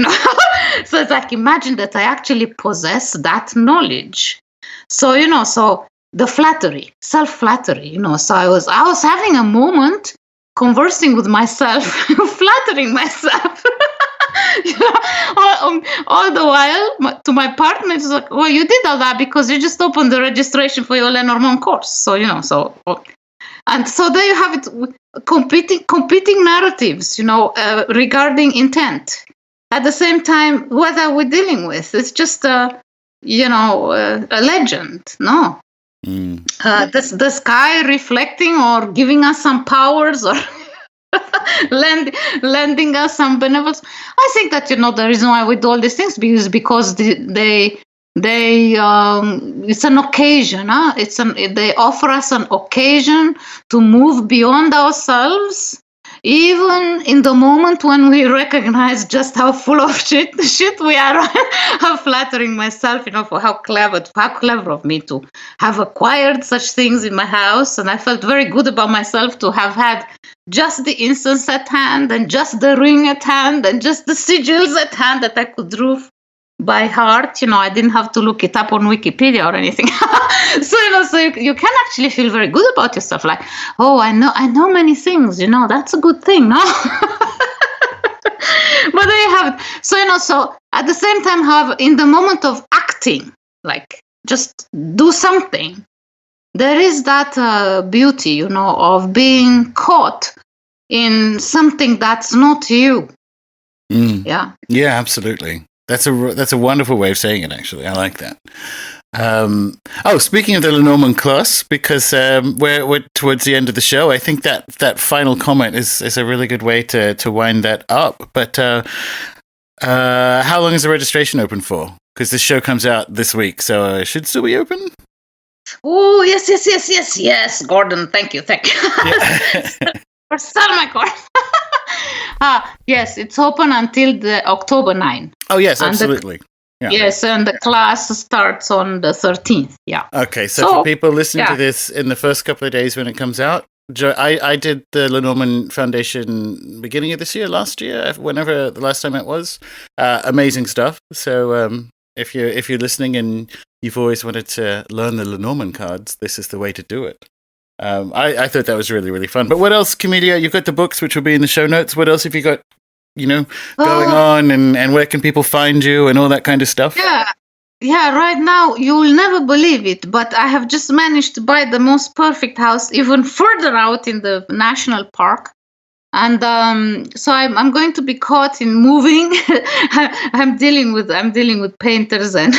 So it's like, imagine that I actually possess that knowledge. So, so the flattery, self-flattery, so I was having a moment conversing with myself, flattering myself. All the while, to my partner, it's like, well, you did all that because you just opened the registration for your Lenormand course. So, and so there you have it, competing narratives, regarding intent. At the same time, what are we dealing with? It's just a legend, no? The sky reflecting or giving us some powers or lending us some benevolence. I think that the reason why we do all these things is because they it's an occasion. They offer us an occasion to move beyond ourselves, even in the moment when we recognize just how full of shit we are. I'm flattering myself, for how clever of me to have acquired such things in my house. And I felt very good about myself to have had just the incense at hand and just the ring at hand and just the sigils at hand that I could draw by heart. I didn't have to look it up on Wikipedia or anything. So you can actually feel very good about yourself. Like, oh, I know many things. That's a good thing, no? But there you have it. So so at the same time, however, in the moment of acting, like just do something, there is that beauty, of being caught in something that's not you. Yeah. Yeah, absolutely. That's a wonderful way of saying it, actually. I like that. Speaking of the Lenormand class, because we're towards the end of the show, I think that final comment is a really good way to wind that up. But how long is the registration open for? Because this show comes out this week, so it should still be open? Oh, yes, Gordon. Thank you. For selling my course. Yes, it's open until the October 9. Oh, yes, absolutely. Yes, and the class starts on the 13th. Yeah. Okay, so for people listening to this in the first couple of days when it comes out, I did the Lenormand Foundation beginning of this year, last year, whenever the last time it was. Amazing stuff. So if you're listening and you've always wanted to learn the Lenormand cards, this is the way to do it. I thought that was really, really fun. But what else, Camelia? You've got the books, which will be in the show notes. What else have you got, going on, and where can people find you and all that kind of stuff? Yeah, right now, you will never believe it, but I have just managed to buy the most perfect house even further out in the national park. And so I'm going to be caught in moving. I'm dealing with painters, and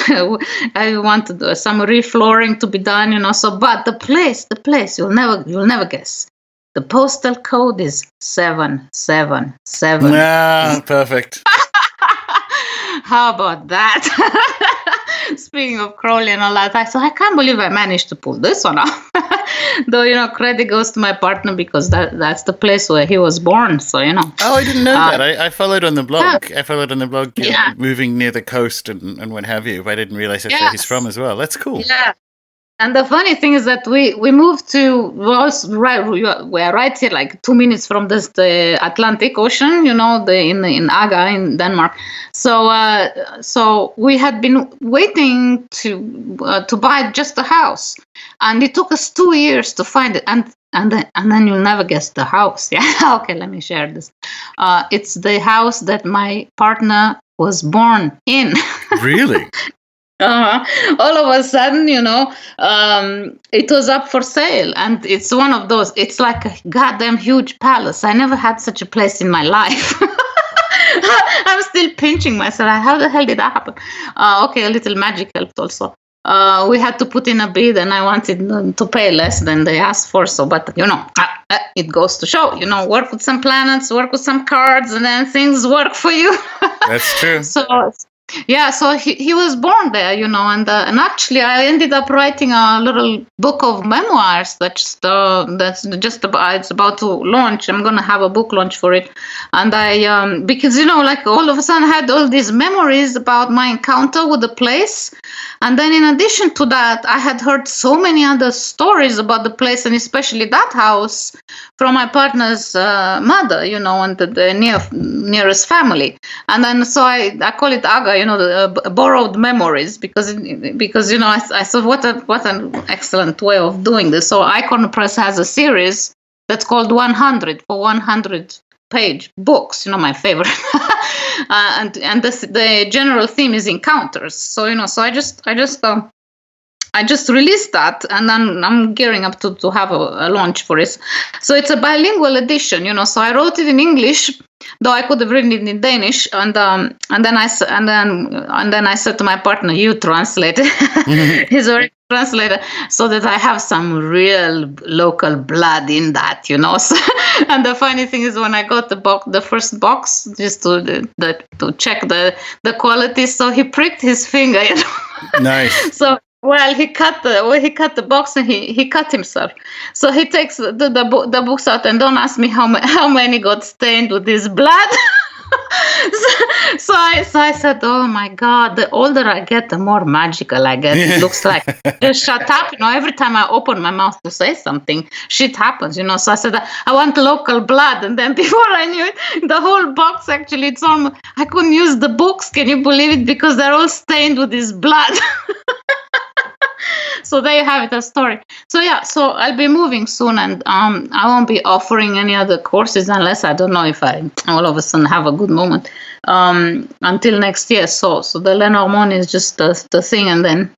I want to do some reflooring to be done. So, but the place, you'll never guess. The postal code is 777. Ah, perfect. How about that? Speaking of Crowley and all that, I can't believe I managed to pull this one off. Though, credit goes to my partner because that's the place where he was born. So, Oh, I didn't know that. I followed on the blog. Yeah. I followed on the blog, moving near the coast and what have you. But I didn't realize that's where he's from as well. That's cool. Yeah. And the funny thing is that we moved to we're right here, like 2 minutes from the Atlantic Ocean, in Aga in Denmark. So we had been waiting to buy just a house, and it took us 2 years to find it. And then you'll never guess the house. Yeah. Okay, let me share this. It's the house that my partner was born in. Really? All of a sudden, it was up for sale, and it's one of those. It's like a goddamn huge palace. I never had such a place in my life. I'm still pinching myself. How the hell did that happen? Okay, a little magic helped also. We had to put in a bid, and I wanted to pay less than they asked for. So, but it goes to show, work with some planets, work with some cards, and then things work for you. That's true. So he was born there, and actually I ended up writing a little book of memoirs that's just about, it's about to launch. I'm going to have a book launch for it. And I, because, like all of a sudden I had all these memories about my encounter with the place. And then in addition to that, I had heard so many other stories about the place, and especially that house, from my partner's mother, and the nearest family. And then so I call it Aga, the borrowed memories, because I thought what an excellent way of doing this. So Icon Press has a series that's called 100 for 100-page books. My favorite, and the general theme is encounters. So so I just released that, and then I'm gearing up to have a launch for it. So it's a bilingual edition, So I wrote it in English, though I could have written it in Danish, and then I said to my partner, "You translate it." He's already translated, so that I have some real local blood in that, So, and the funny thing is, when I got the first box, just to check the quality, so he pricked his finger, Nice. So. Well, he cut the box, and he cut himself. So he takes the books out, and don't ask me how many got stained with his blood. so I said, oh my God, the older I get, the more magical I get. It looks like just shut up. Every time I open my mouth to say something, shit happens. So I said, I want local blood, and then before I knew it, the whole box actually, it's almost, I couldn't use the books. Can you believe it? Because they're all stained with his blood. So there you have it, a story. So so I'll be moving soon, and I won't be offering any other courses unless I don't know if I all of a sudden have a good moment until next year. So the Lenormand is just the thing, and then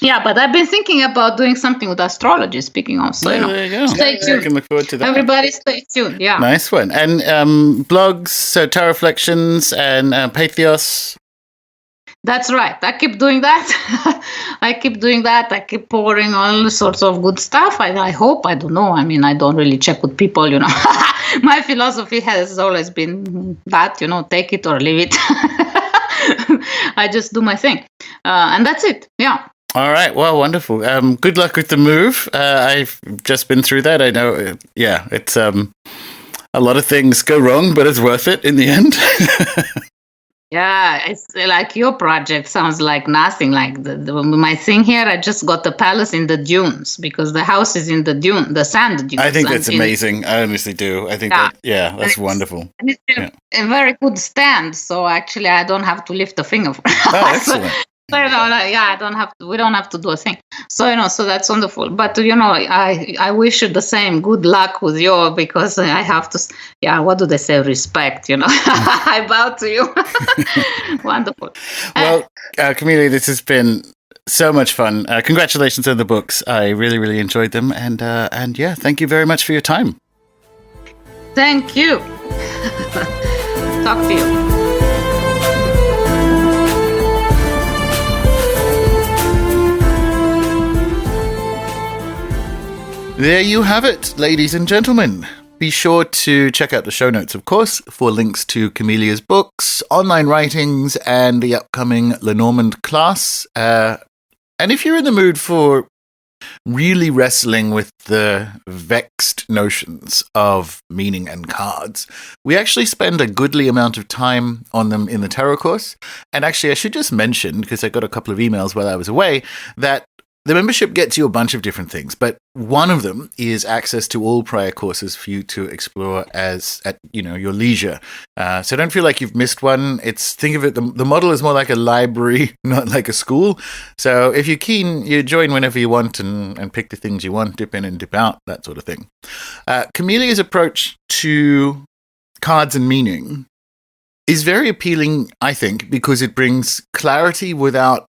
but I've been thinking about doing something with astrology. Speaking of, so there you go. Stay tuned. I can look forward to that. Everybody, stay tuned. Yeah, nice one. And blogs, so Taroflexions and Patheos. That's right. I keep doing that. I keep pouring all sorts of good stuff. I hope. I don't know. I mean, I don't really check with people, My philosophy has always been that, take it or leave it. I just do my thing. And that's it. Yeah. All right. Well, wonderful. Good luck with the move. I've just been through that. I know. It's a lot of things go wrong, but it's worth it in the end. Yeah, it's like your project sounds like nothing. Like my thing here, I just got the palace in the dunes, because the house is in the sand dunes. I think that's amazing. I honestly do. I think that's wonderful. And it's a very good stand. So actually, I don't have to lift a finger. Oh, excellent. I don't have to. We don't have to do a thing. So so that's wonderful. But I wish you the same. Good luck with because I have to. Yeah, what do they say? Respect. I bow to you. Wonderful. Well, Camelia, this has been so much fun. Congratulations on the books. I really, really enjoyed them, and thank you very much for your time. Thank you. Talk to you. There you have it, ladies and gentlemen. Be sure to check out the show notes, of course, for links to Camelia's books, online writings, and the upcoming Lenormand class. And if you're in the mood for really wrestling with the vexed notions of meaning and cards, we actually spend a goodly amount of time on them in the tarot course. And actually, I should just mention, because I got a couple of emails while I was away, that the membership gets you a bunch of different things, but one of them is access to all prior courses for you to explore at your leisure. So don't feel like you've missed one. Think of it, the model is more like a library, not like a school. So if you're keen, you join whenever you want and pick the things you want, dip in and dip out, that sort of thing. Camelia's approach to cards and meaning is very appealing, I think, because it brings clarity without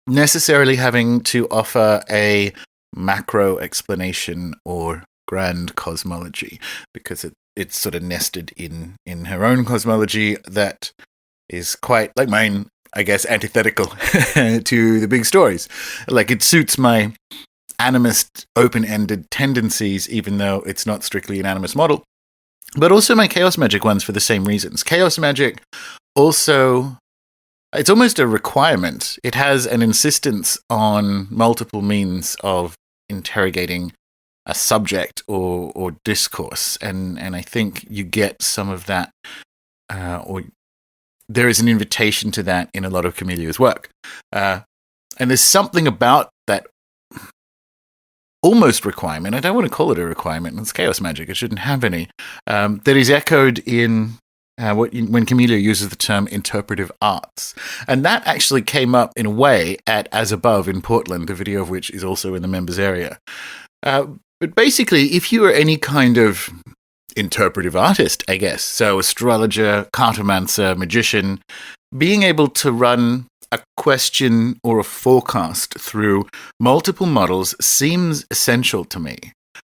necessarily having to offer a macro explanation or grand cosmology, because it's sort of nested in her own cosmology that is quite, like mine, I guess, antithetical to the big stories. Like, it suits my animist, open-ended tendencies, even though it's not strictly an animist model, but also my chaos magic ones for the same reasons. Chaos magic also, it's almost a requirement. It has an insistence on multiple means of interrogating a subject or discourse, and I think you get some of that, or there is an invitation to that in a lot of Camelia's work. And there's something about that almost requirement, I don't want to call it a requirement, it's chaos magic, it shouldn't have any, that is echoed in when Camelia uses the term interpretive arts. And that actually came up in a way at As Above in Portland, a video of which is also in the members area. But basically, if you are any kind of interpretive artist, I guess, so astrologer, cartomancer, magician, being able to run a question or a forecast through multiple models seems essential to me.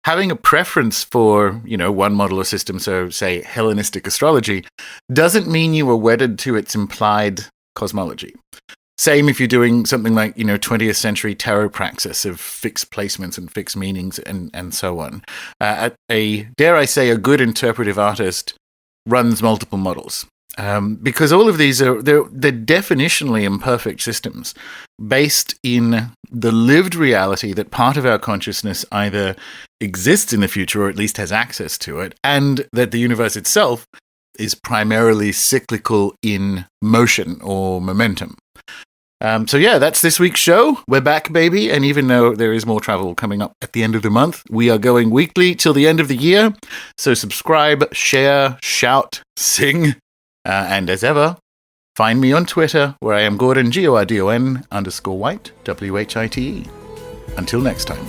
Having a preference for, one model or system, so say Hellenistic astrology, doesn't mean you are wedded to its implied cosmology. Same if you're doing something like, 20th century tarot praxis of fixed placements and fixed meanings and so on. Dare I say, a good interpretive artist runs multiple models. Because all of these they're definitionally imperfect systems based in the lived reality that part of our consciousness either exists in the future or at least has access to it, and that the universe itself is primarily cyclical in motion or momentum. So yeah, that's this week's show. We're back, baby. And even though there is more travel coming up at the end of the month, we are going weekly till the end of the year. So subscribe, share, shout, sing. And as ever, find me on Twitter, where I am Gordon, Gordon_White, WHITE. Until next time.